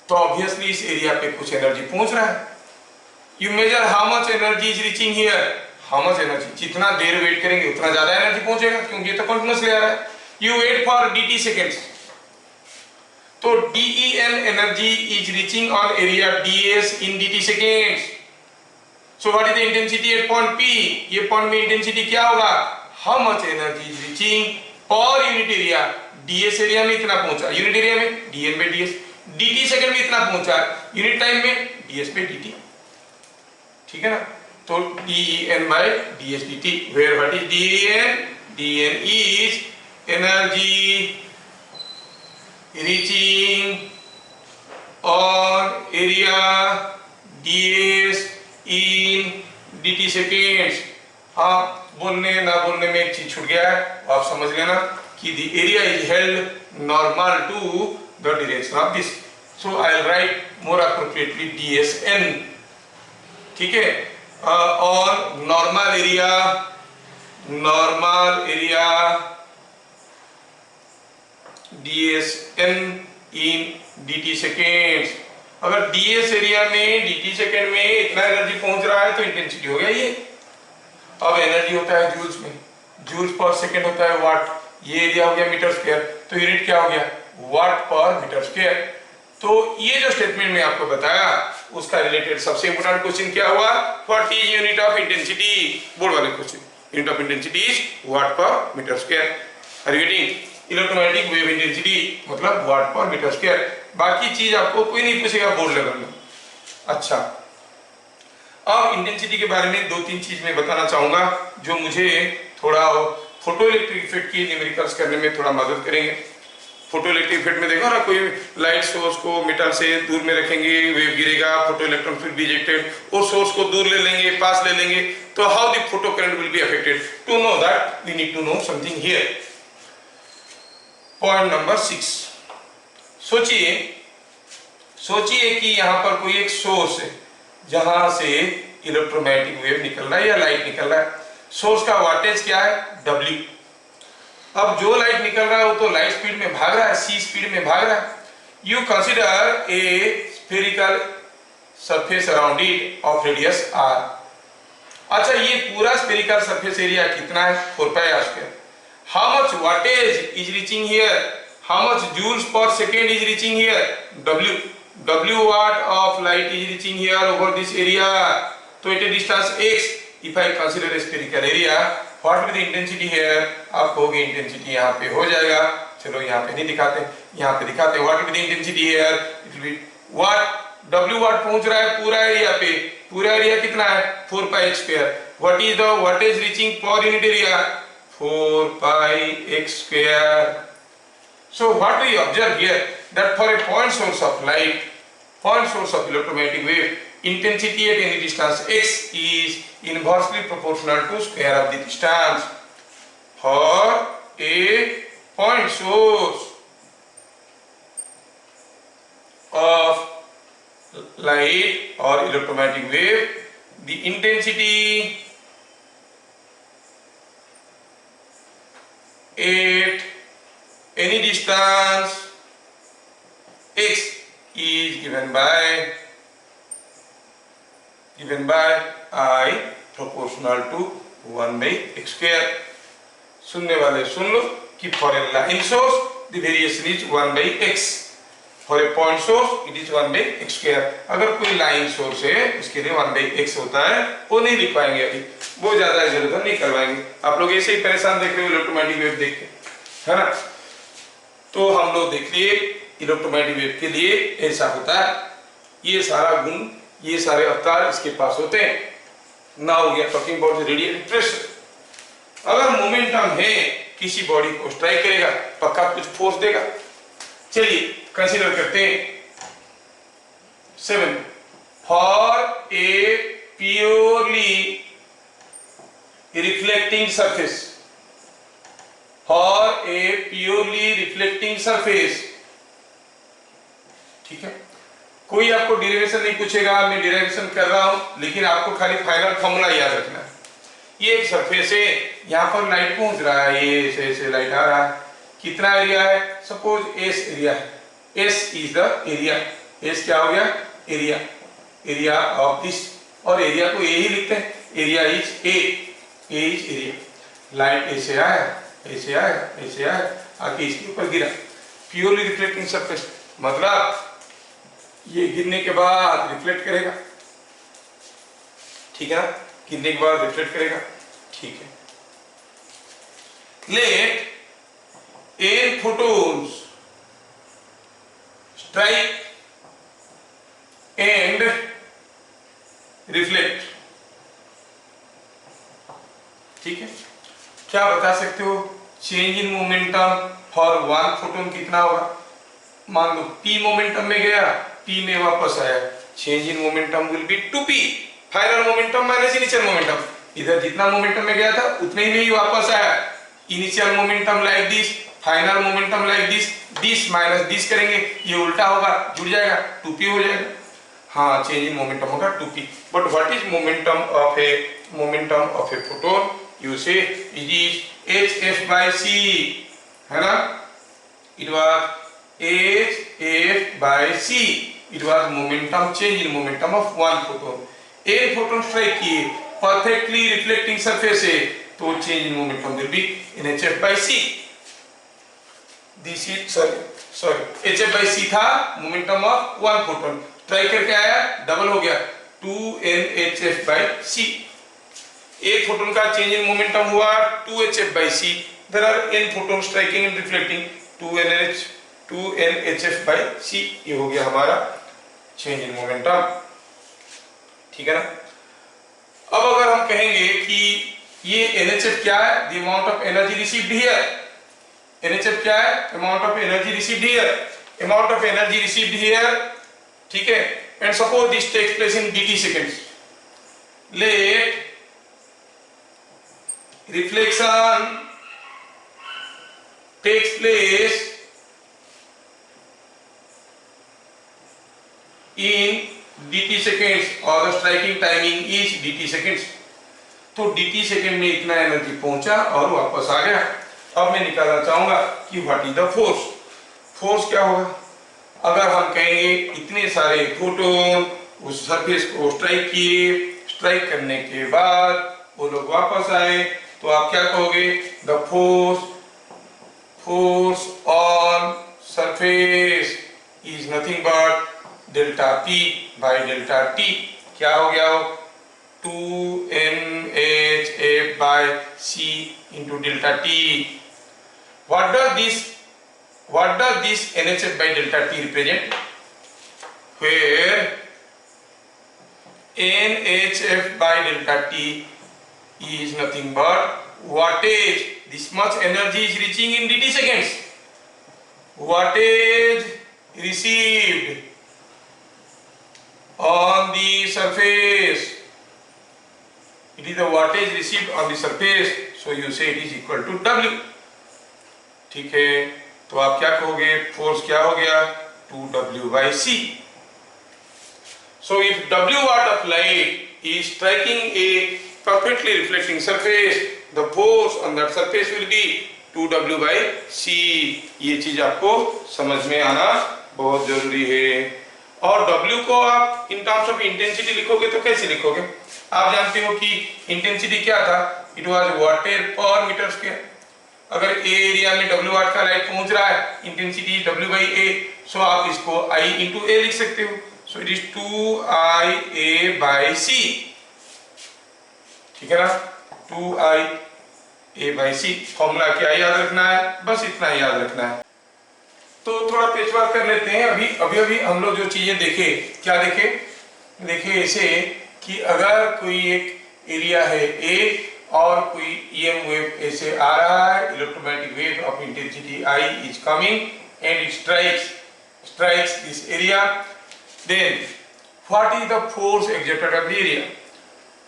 तो obviously इस area पे कुछ energy पहुंच रहा है। You measure how much energy is reaching here. How much energy? जितना देर wait करेंगे उतना ज्यादा एनर्जी पहुंचेगा, क्योंकि ये तो कंटिन्यूअसली आ रहा है. You wait for dt seconds. तो DEN energy is reaching on area ds in dt seconds. So what is the intensity at point P? ये पॉइंट में इंटेंसिटी क्या होगा? How much energy is reaching per unit area? ds area में इतना पहुंचा, unit area में dn by ds, dt second में इतना पहुंचा, यूनिट टाइम में ds by dt. ठीक है ना? तो DEN by ds dt, where what is DEN? DN is energy reaching on area ds in dt seconds. हाँ, बोलने ना बोलने में एक चीज छूट गया है, आप समझ लेना कि the area is held normal to the direction of this. So I'll write more appropriately DSN. ठीक है? और normal area DSN in dt seconds. अगर ds एरिया में dt सेकेंड में इतना एनर्जी पहुंच रहा है तो इंटेंसिटी हो गया ये. अब एनर्जी होता है जूल्स में, जूल्स पर सेकेंड होता है वाट, ये एरिया हो गया मीटर स्क्वायर, तो यूनिट क्या हो गया? वाट पर मीटर स्क्वायर. तो ये जो स्टेटमेंट में आपको बताया उसका रिलेटेड सबसे इंपोर्टेंट क्वेश्चन क्या हुआ? What is unit of intensity? Board वाले question. Unit of intensity is watt per metre square. Are you getting? Electromagnetic wave intensity मतलब वाट पर मीटर स्क्वायर. बाकी चीज आपको कोई नहीं पूछेगा बोर्ड लेवल में. अच्छा, अब इंटेंसिटी के बारे में दो तीन चीज मैं बताना चाहूंगा जो मुझे थोड़ा फोटो इलेक्ट्रिक इफेक्ट की न्यूमेरिकल्स करने में थोड़ा मदद करेंगे. फोटो इलेक्ट्रिक इफेक्ट में देखो ना, कोई लाइट सोर्स को मेटल से दूर में रखेंगे, वेव गिरेगा, फोटो इलेक्ट्रॉन फिर भी इजेक्टेड, और सोर्स को दूर ले लेंगे, पास ले लेंगे, तो how the photo current will be affected? To know that we need to know something here. Point number 6. सोचिए कि यहाँ पर कोई एक सोर्स है जहां से इलेक्ट्रोमैग्नेटिक वेव निकल रहा है या लाइट निकल रहा है. सोर्स का वाटेज क्या है? W. अब जो लाइट निकल रहा है वो तो लाइट स्पीड में भाग रहा है, c स्पीड में भाग रहा है. You consider A spherical surface around it of radius r. अच्छा, ये पूरा स्फेरिकल सरफेस एरिया कितना है? 4 pi r square. How much wattage is reaching here? How much joules per second is reaching here? W watt of light is reaching here over this area. So at a distance x, if I consider a spherical area, what will the intensity here? आप कहोगे intensity यहाँ पे हो जाएगा. चलो यहाँ पे नहीं दिखाते, यहाँ पे दिखाते. What will be the intensity here? It will be watt. W watt पहुँच रहा है पूरा एरिया पे. पूरा एरिया कितना है? 4 pi x square. What is the wattage reaching per unit area? 4 pi x square. So what we observe here, that for a point source of light, point source of electromagnetic wave, intensity at any distance x is inversely proportional to square of the distance. For a point source of light or electromagnetic wave, the intensity at any distance x is given by I proportional to 1 by x square. सुनने वाले सुन लो कि for a line source the variation is 1 by x. For a point source it is 1 by x square. अगर कोई line source है उसके लिए 1 by x होता है. वो नहीं लिख पाएंगे अभी, वो ज्यादा जरूरत नहीं करवाएंगे. आप लोग ऐसे ही परेशान देख रहे हो इलेक्ट्रोमैग्नेटिक वेव देख के, है ना? तो हम लोग देख लिए इलेक्ट्रोमैग्नेटिक वेव के लिए ऐसा होता है. ये सारा गुण, ये सारे अवतार इसके पास होते हैं. ना हो गया टॉकिंग अबाउट रेडिएटेड प्रेशर. अगर मोमेंटम है, किसी बॉडी को स्ट्राइक करेगा, पक्का कुछ फोर्स देगा. चलिए कंसीडर करते हैं 7. For a purely reflecting surface, for a purely reflecting surface. ठीक है, कोई आपको डेरिवेशन नहीं पूछेगा, मैं डेरिवेशन कर रहा हूं, लेकिन आपको खाली फाइनल फॉर्मूला याद रखना है. ये एक सरफेस है, यहाँ पर लाइट पहुंच रहा है, ये ऐसे लाइट आ रहा है. कितना एरिया है? सपोज एस एरिया है. S is the area. S क्या हो गया? एरिया. एरिया ऑफ दिस और एरिया को ए ही लिखते हैं, area is a is area. Light ऐसे आया ऐसे आया ऐसे आया आके इसके ऊपर गिरा, प्योरली रिफ्लेक्टिंग सरफेस, मतलब ये गिरने के बाद रिफ्लेक्ट करेगा, ठीक है ना, गिरने के बाद रिफ्लेक्ट करेगा, ठीक है। Let n photons strike and reflect, ठीक है। क्या बता सकते हो change in momentum for one photon कितना होगा? मान लो p मोमेंटम में गया, p में वापस आया, change in momentum will B 2p, final momentum minus initial momentum, इधर जितना मोमेंटम में गया था उतने ही में ही वापस आया, initial momentum like this, final momentum like this, this minus this करेंगे, ये उल्टा होगा, जुड़ जाएगा, 2p हो जाएगा। हाँ, चेंज इन मोमेंटम होगा 2p, but what is momentum of a photon? You say it is hf by c, है ना, it was hf by c, it was momentum, change in momentum of one photon। एक photon strike किए, perfectly reflecting surface है, तो change in momentum will be nhf by c। This is sorry hf by c था momentum of one photon, strike करके आया, double हो गया 2nhf by c। एक फोटोन का चेंज इन मोमेंटम हुआ 2hf by c, there are n photon striking and reflecting, 2nhf by c, ये हो गया हमारा चेंज इन मोमेंटम, ठीक है ना। अब अगर हम कहेंगे कि ये nhf क्या है? The amount of energy received here, nhf क्या है? Amount of energy received here, amount of energy received here, ठीक है। And suppose this takes place in dt seconds, let reflection takes place in dt seconds or the striking timing is dt seconds। तो dt second में इतना energy पहुंचा और वापस आ गया। अब मैं निकालना चाहूंगा कि what is the force. Force क्या होगा? अगर हम कहेंगे इतने सारे फोटोन उस सरफेस को स्ट्राइक किए, स्ट्राइक करने के बाद वो लोग वापस आए, तो आप क्या कहोगे? The force on surface is nothing but delta P by delta T। क्या हो गया? 2nhf by c into delta T। What does this nhf by delta T represent? Where nhf by delta T is nothing but wattage. This much energy is reaching in dt seconds. Wattage received on the surface. It is the wattage received on the surface. So you say it is equal to W. ठीक है, तो आप क्या कहोगे? Force क्या हो गया? 2W by C. So if W watt of light is striking a perfectly reflecting surface, the force on that surface will be 2W by C। ये चीज आपको समझ में आना बहुत जरूरी है। और W को आप इन टर्म्स ऑफ इंटेंसिटी लिखोगे तो कैसे लिखोगे? आप जानते हो कि इंटेंसिटी क्या था? इट वाज वाटेज पर मीटर स्क्वायर। अगर ए एरिया में W वाट का लाइट पहुंच रहा है, इंटेंसिटी W by A, सो आप इसको I into A लिख सकते हो। सो it is 2IA by C, ठीक है ना, 2IA by C। फॉर्मूला क्या याद रखना है? बस इतना याद रखना है। तो थोड़ा पेचवर्क कर लेते हैं। अभी हम लोग जो चीजें देखे, क्या देखे ऐसे कि अगर कोई एक एरिया है A और कोई EM वेव ऐसे आ रहा है, electromagnetic wave of intensity I is coming and it strikes this area, then what is the force exerted on the area?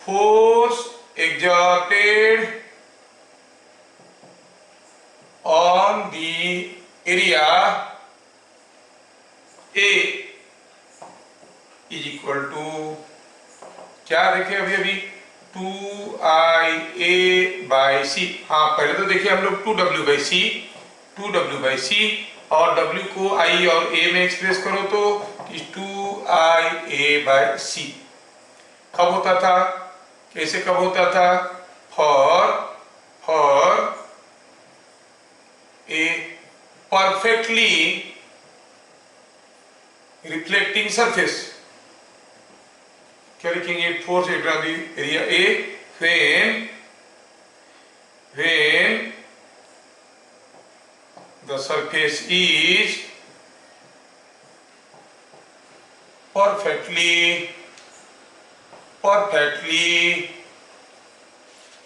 Force exerted on the area A is equal to, क्या देखे अभी 2IA by C। हाँ, पहले तो देखिए हम लोग 2W by C, और W को I और A में एक्सप्रेस करो तो 2IA by C। कब होता था, कैसे कब होता था? For a perfectly reflecting surface, क्या लिखेंगे? Force area A when the surface is perfectly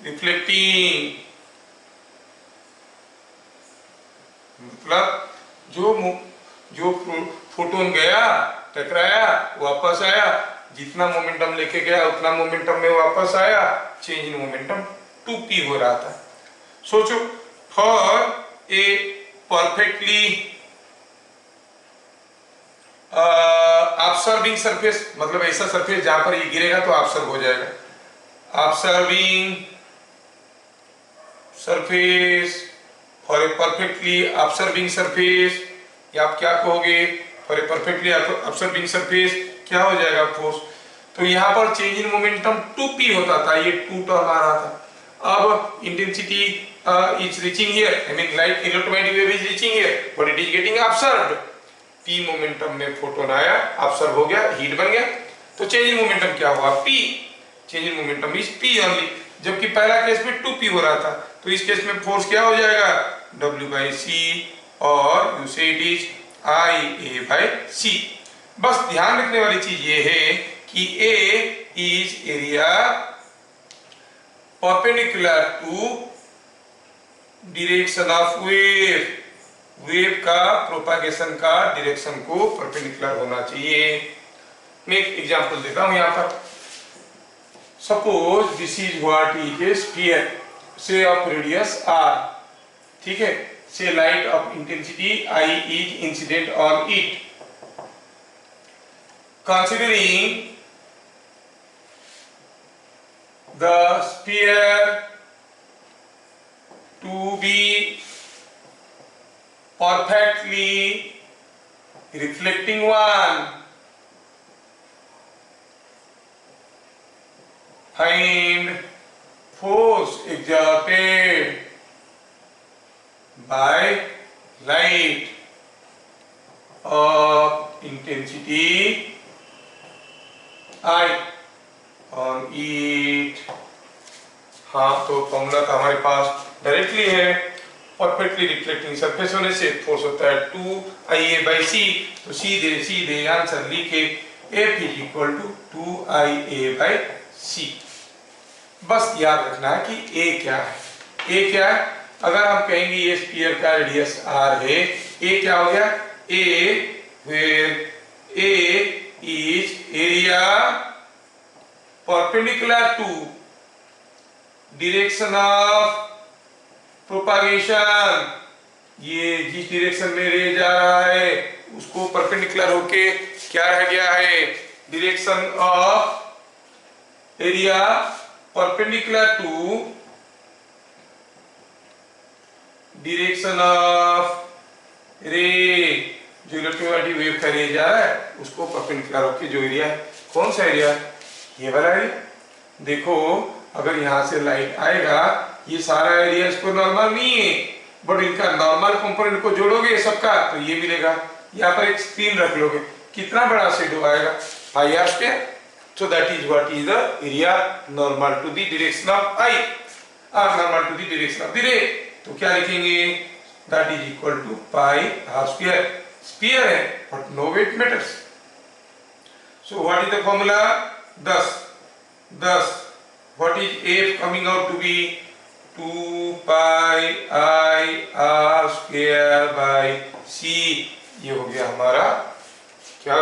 reflecting, मतलब जो फोटोन गया, टकराया, वापस आया, जितना मोमेंटम लेके गया उतना मोमेंटम में वापस आया, चेंज इन मोमेंटम 2p हो रहा था। सोचो, for a perfectly observing surface, मतलब ऐसा सरफेस जहां पर ये गिरेगा तो ऑब्जर्व हो जाएगा। Observing surface, for a perfectly observing surface, या आप क्या कहोगे? For a perfectly observing surface क्या हो जाएगा? फोर्स। तो यहाँ पर चेंज इन मोमेंटम 2p होता था, ये 2 टर्म आ रहा था। अब intensity is reaching here, I mean light electromagnetic wave is reaching here but it is getting observed. p momentum में फोटोन आया, ऑब्जर्व हो गया, हीट बन गया, तो चेंज इन मोमेंटम क्या हुआ? p। Change in momentum is p only, जबकि पहला केस में 2p हो रहा था। तो इस केस में फोर्स क्या हो जाएगा? W/c, और you say it is IA/c। बस ध्यान रखने वाली चीज ये है कि A is area perpendicular to direction of wave, wave का प्रोपागेशन का डायरेक्शन को परपेंडिकुलर होना चाहिए। मैं एक एग्जांपल देता हूं यहाँ पर। Suppose this is what is a sphere, say of radius r, ठीक है, say light of intensity I is incident on it. Considering the sphere to be perfectly reflecting one, find force exerted by light of intensity I on it। हाँ, तो formula तो हमारे पास directly है, perfectly reflecting surface होने से force होता है 2IA/c। तो सीधे आंसर लिखे F is equal to 2IA/c। बस याद रखना है कि A क्या है। A क्या है? अगर हम कहेंगे ये स्फीयर का रेडियस r है, A क्या हो गया? A where A is area perpendicular to direction of propagation, ये जिस डायरेक्शन में रे जा रहा है उसको परपेंडिकुलर होके क्या रह गया है? Direction of area perpendicular to direction of ray, जो इलेक्ट्रोमैग्नेटिक वेव का रे जा रहा है उसको परपेंडिकुलर होके जो एरिया है, कौन सा एरिया? ये वाला एरिया। देखो, अगर यहाँ से लाइट आएगा, ये सारा एरिया इसको नॉर्मल नहीं है, बट इनका नॉर्मल कंपोनेंट को जोड़ोगे सबका तो ये मिलेगा। यहाँ पर एक स्क्रीन रख लोगे, कितना बड़ा शेडो आएगा? πr²। So that is what is the area normal to the direction of I, normal to the direction of the ray. तो क्या लिखेंगे? That is equal to πr²। Sphere है but no wait matters. So what is the formula? 10 what is F coming out to be? 2πIr²/c। ये हो गया हमारा क्या?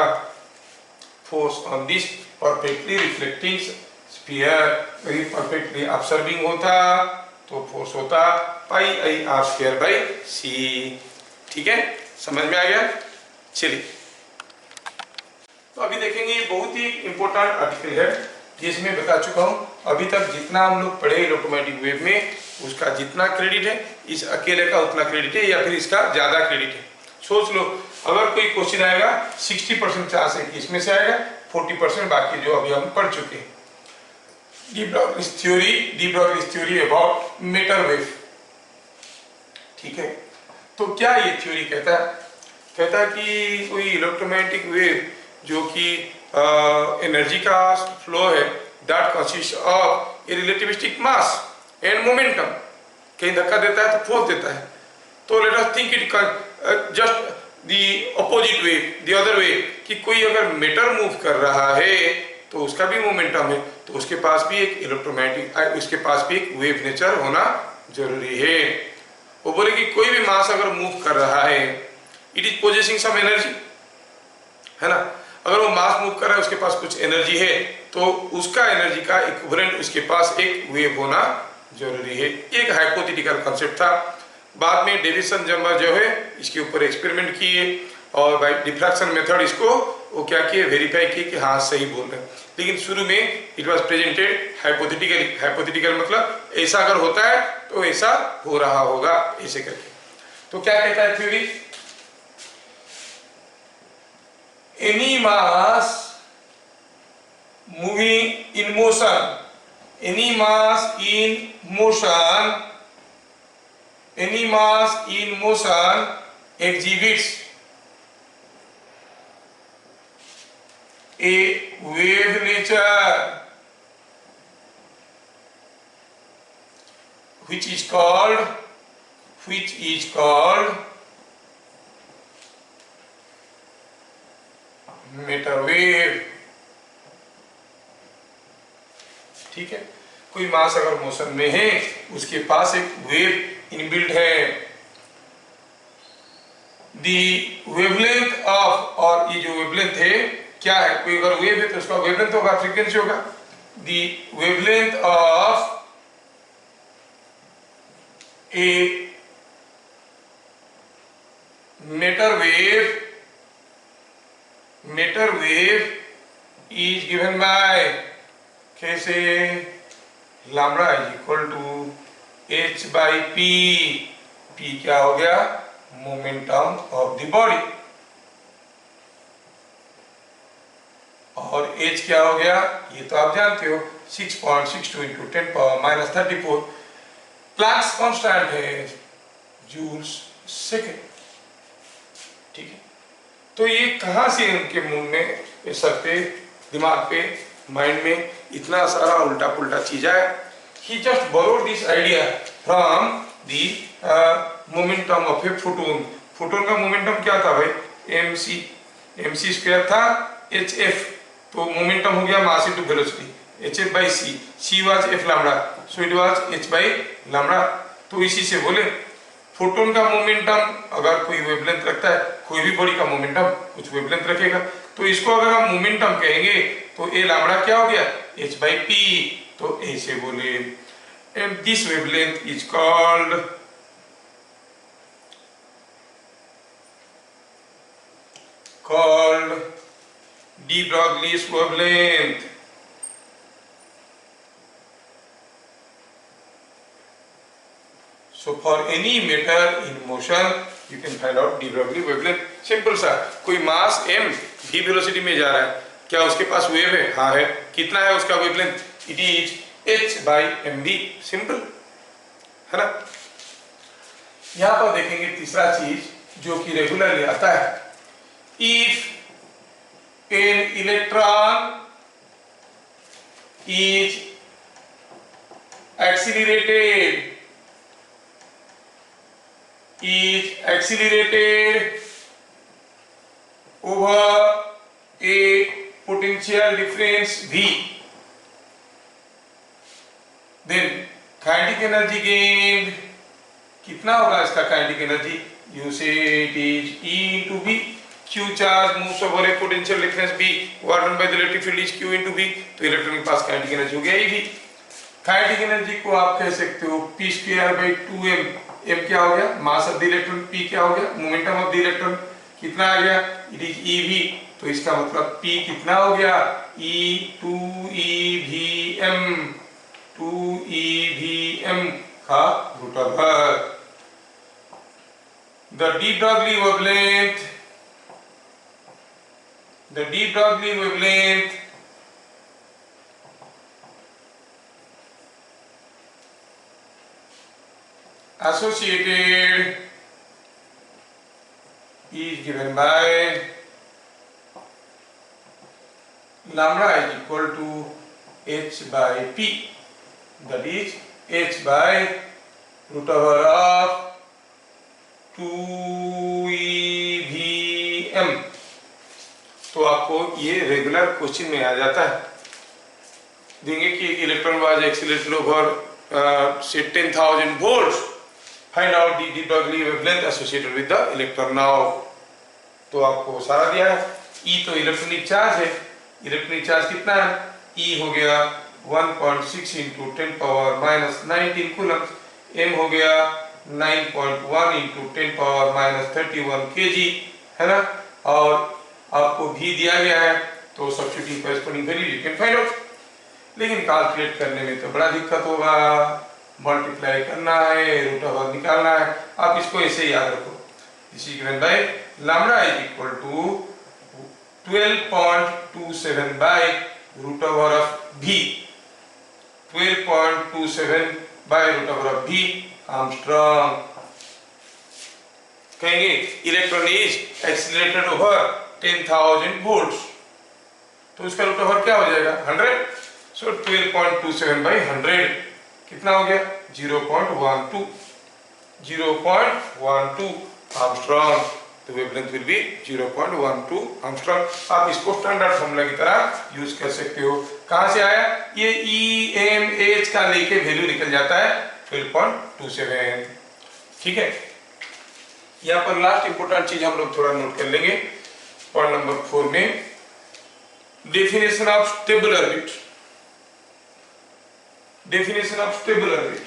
Force on this perfectly reflecting sphere. यदि परफेक्टली ऑब्जर्विंग होता तो force होता πIr²/c। ठीक है, समझ में आ गया? चलिए, तो अभी देखेंगे ये बहुत ही इंपॉर्टेंट आर्टिकल है जिसमें बता चुका हूं अभी तक जितना हम लोग पढ़े इलेक्ट्रोमैग्नेटिक वेव में, उसका जितना क्रेडिट है इस अकेले का उतना क्रेडिट है या फिर इसका ज्यादा क्रेडिट है। सोच लो, अगर कोई क्वेश्चन आएगा 60% चांस है कि इसमें से आएगा, 40% बाकी जो अभी हम पढ़ चुके हैं। De Broglie's theory about matter wave. ठीक है, तो क्या ये थ्योरी कहता है? कहता है कि कोई इलेक्ट्रोमैग्नेटिक वेव जो कि एनर्जी का फ्लो है, that consist of A relativistic mass and momentum. कहीं धक्का देता है तो फोर्स देता है, तो let us think it just the opposite way, the other way, कि कोई अगर मैटर मूव कर रहा है तो उसका भी मोमेंटम है, तो उसके पास भी एक इलेक्ट्रोमैग्नेटिक, उसके पास भी एक वेव नेचर होना जरूरी है। वो बोले कि कोई भी मास अगर मूव कर रहा है, it is possessing some energy, है ना। अगर वो मास मूव कर रहा है, उसके पास कुछ एनर्जी है, तो उसका एनर्जी का इक्विवेलेंट उसके पास एक वेव होना जरूरी है। एक हाइपोथेटिकल कॉन्सेप्ट था। बाद में डेविसन जम्बर जो है इसके ऊपर एक्सपेरिमेंट किए और बाय डिफ्रैक्शन मेथड इसको वो क्या किए, वेरीफाई किए कि हाँ सही बोल रहे हैं। लेकिन शुरू में it was presented hypothetically. Hypothetical मतलब ऐसा अगर होता है तो ऐसा हो रहा होगा, ऐसे करके। तो क्या कहता है theory? Any mass moving in motion, any mass in motion exhibits a wave nature which is called matter wave। ठीक है, कोई मास अगर मोशन में है, उसके पास एक वेव इनबिल्ट है। दी वेवलेंथ ऑफ, और ये जो वेवलेंथ है क्या है, कोई अगर वेव है तो उसका वेवलेंथ होगा, फ्रीक्वेंसी होगा। The wavelength of a matter wave is given by, कैसे, lambda is equal to H by P. P क्या हो गया, मोमेंटम ऑफ द बॉडी, और एच क्या हो गया, ये तो आप जानते हो, 6.62 इंटू 10⁻−34 प्लैंक्स कांस्टेंट है, जूल्स सेकेंड। ठीक है, तो ये कहां से उनके मुंह में, सर पे, दिमाग पे, माइंड में इतना सारा उल्टा पुल्टा चीज है। He just borrowed this idea from the momentum of a photon. Photon का मोमेंटम क्या था भाई, mc स्क्वायर था hf, तो मोमेंटम हो गया mass into velocity, hf by c was f lambda, so it was h by lambda. तो इसी से बोले फोटोन का मोमेंटम अगर कोई वेवलेंथ रखता है, कोई भी बॉडी का मोमेंटम कुछ वेवलेंथ रखेगा, तो इसको अगर हम मोमेंटम कहेंगे तो ए लैम्डा क्या हो गया, h बाई p, तो ऐसे बोले। And this wavelength is called de Broglie's wavelength। So for any matter in motion you can find out de Broglie wavelength। Simple सा, कोई मास m v वेलोसिटी में जा रहा है, क्या उसके पास वेव है? हाँ है। कितना है उसका wavelength? It is h by mv। Simple है ना। यहां पर देखेंगे तीसरा चीज जो कि रेगुलरली आता है, if an electron is accelerated over a potential difference v, then kinetic energy gained कितना होगा इसका kinetic energy? You say it is E into V। Q charge moves over A potential difference B, warden by the electric field is Q into V, तो electron के पास kinetic energy हो गया E V। Kinetic energy को आप कह सकते हो P square by 2m। m क्या हो गया, mass of the electron, P क्या हो गया, मोमेंटम ऑफ द इलेक्ट्रॉन, कितना आ गया, इट इज E V। तो इसका मतलब P कितना हो गया, E 2eVm का root over. The de Broglie wavelength associated is given by lambda is equal to h by p, that is h by root over of 2EVM। तो आपको ये रेगुलर क्वेश्चन में आ जाता है, देंगे कि electron was accelerated over say 10,000 volts, find out the de Broglie wavelength associated with the electron now। तो आपको सारा दिया है। E तो इलेक्ट्रॉनिक चार्ज है, इलेक्ट्रॉनिक चार्ज कितना है, E हो गया 1.6 इंटू 10⁻⁻19 कूलम, M हो गया 9.1 इंटू 10⁻31 kg, है ना। और आपको भी दिया गया है, तो substituting corresponding value you can find out. लेकिन कैलकुलेट करने में तो बड़ा दिक्कत होगा, मल्टीप्लाई करना है, रूट ओवर निकालना है। आप इसको ऐसे याद रखो, this is given by lambda is equal to 12.27 by root over of v, 12.27 by root over of v Armstrong. कहेंगे electron is accelerated over 10,000 volts, तो उसका रूट ओवर क्या हो जाएगा 100। सो 12.27 बाई 100 कितना हो गया 0.12 आर्मस्ट्रॉन्ग। तो वेवलेंथ विल बी 0.12 आर्मस्ट्रॉन्ग। आप इसको स्टैंडर्ड फॉर्मूला की तरह यूज कर सकते हो। कहां से आया ये EMH का लेके वैल्यू निकल जाता है 12.27। ठीक है, यहाँ पर लास्ट इंपोर्टेंट चीज हम लोग थोड़ा नोट कर लेंगे पॉइंट नंबर 4 में, definition of stable orbit. Definition of stable orbit.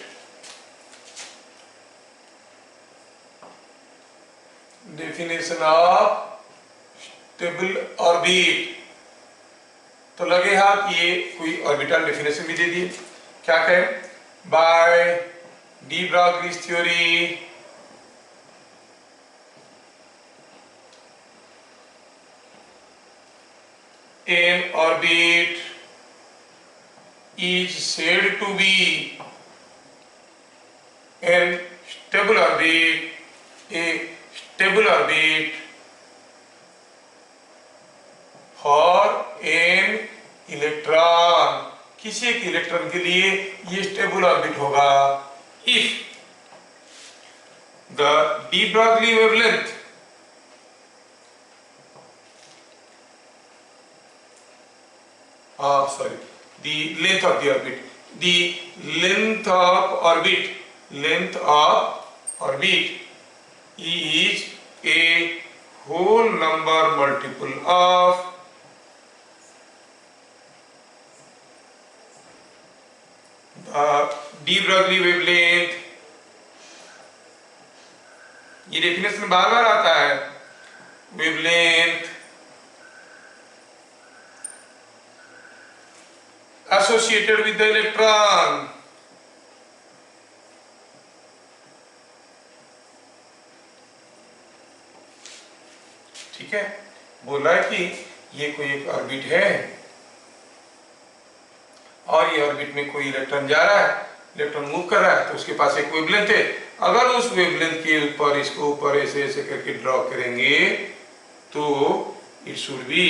Definition of stable orbit। तो लगे हाथ ये कोई ऑर्बिटल डेफिनेशन भी दे दिए। क्या कहें, by de Broglie's theory an orbit is said to be a stable orbit for an electron। किसी एक इलेक्ट्रॉन के लिए ये स्टेबल ऑर्बिट होगा if the de Broglie wavelength the length of the orbit, the length of orbit is a whole number multiple of the de Broglie wavelength। ये definition बार बार आता है, wavelength associated with the electron। ठीक है, बोला है कि ये कोई एक ऑर्बिट है और ये ऑर्बिट में कोई इलेक्ट्रॉन जा रहा है, इलेक्ट्रॉन मूव कर रहा है, तो उसके पास एक वेवलेंथ है। अगर उस वेवलेंथ के ऊपर इसको ऊपर ऐसे ऐसे करके ड्रॉ करेंगे तो it should be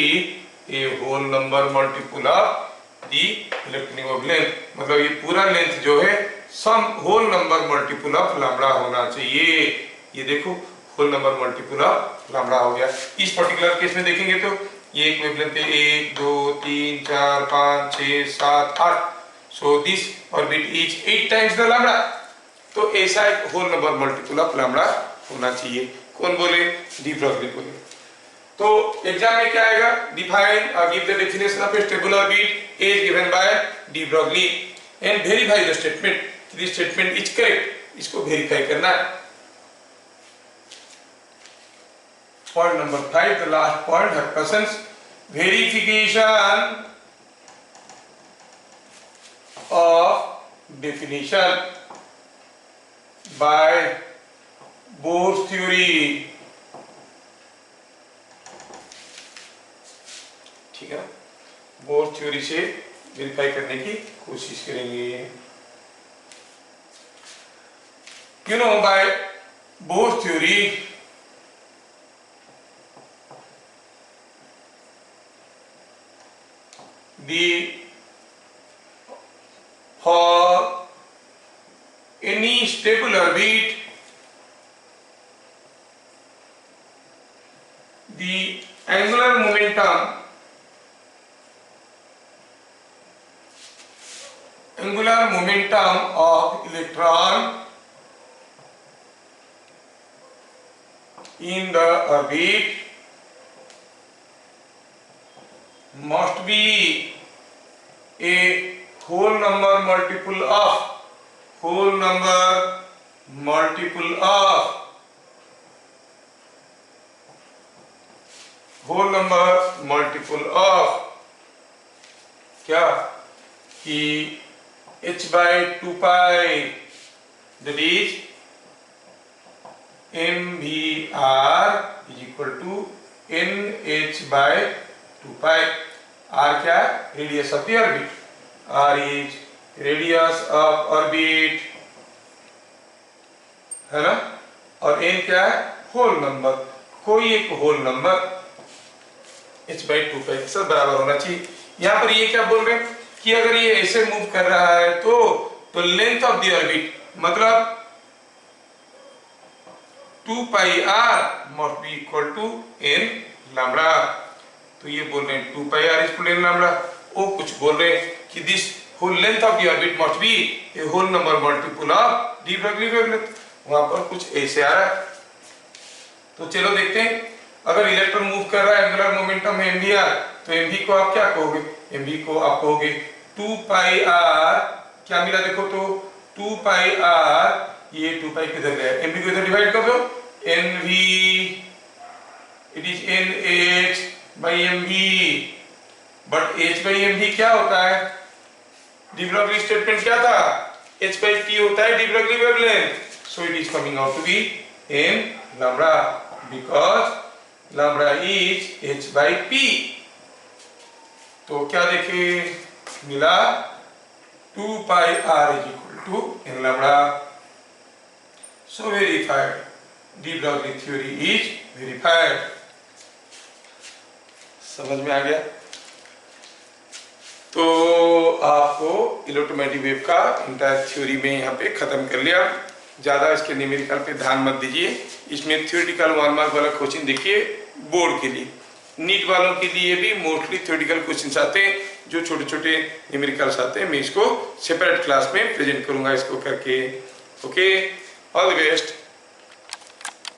a whole number multiple of the electronic wavelength. मतलब ये पूरा लेंथ जो है some whole number multiple of lambda होना चाहिए। ये देखो whole number multiple of lambda हो गया। इस पर्टिकुलर केस में देखेंगे तो ये एक वेवलेंथ है 1 2 3 4 5 6 7 8, so this orbit is 8 times the lambda. तो ऐसा एक whole number multiple of lambda होना चाहिए। कौन बोले, डी ब्रॉग्ली बोले। तो एग्जाम में क्या आएगा, define give the definition of A stable orbit is given by de Broglie and verify the statement, this statement is correct, इसको वेरीफाई करना है। Point number 5, the last point है questions, verification of definition by Bohr's theory। ठीक है, bore theory से verify करने की कोशिश करेंगे। you know, by Bohr's theory, for any stable orbit, the angular momentum of electron in the orbit must be a whole number multiple of क्या कि h by 2 pi, that is mvr is equal to nh by 2 pi. r क्या है? Radius of the orbit. r is radius of orbit, है ना. और n क्या है? Whole number, कोई एक whole number h by 2 pi सब बराबर होना चाहिए. यहाँ पर ये क्या बोल रहे हैं कि अगर ये ऐसे मूव कर रहा है तो लेंथ ऑफ द ऑर्बिट मतलब 2 pi r must be equal to n lambda. तो ये बोल रहे हैं 2 pi r is equal to n lambda. वो कुछ बोल रहे हैं कि this whole length of the orbit must be a whole number multiple of de Broglie wavelength. वहां पर कुछ ऐसे आ रहा है. तो चलो देखते हैं. अगर इलेक्ट्रॉन मूव कर रहा है, एंगुलर मोमेंटम है mvr, तो mv को आप क्या कहोगे? mv को आप कहोगे 2 pi r. क्या मिला देखो तो 2 pi r, ये 2 pi किधर गया? mv को इधर डिवाइड कर दो, nv it is nh by mv. But h by mv क्या होता है? डी ब्रॉगली स्टेटमेंट क्या था? h by p होता है de Broglie wavelength. So it is coming out to be n lambda because lambda is h by p. तो क्या देखे मिला? 2 pi r is equal to n lambda. So verified. De Broglie theory is verified. समझ में आ गया? तो आपको electromagnetic wave का इंटायर थ्योरी में यहाँ पे खत्म कर लिया. ज़्यादा इसके न्यूमेरिकल पे ध्यान मत दीजिए. इसमें थ्योरेटिकल 1 मार्क वाला क्वेश्चन देखिए बोर्ड के लिए. नीट वालों के लिए भी मोस्टली थ्योरेटिकल क्वेश्चंस आते हैं. जो छोटे छोटे न्यूमेरिकल्स आते हैं मैं इसको सेपरेट क्लास में प्रेजेंट करूंगा इसको करके. Okay, all the best.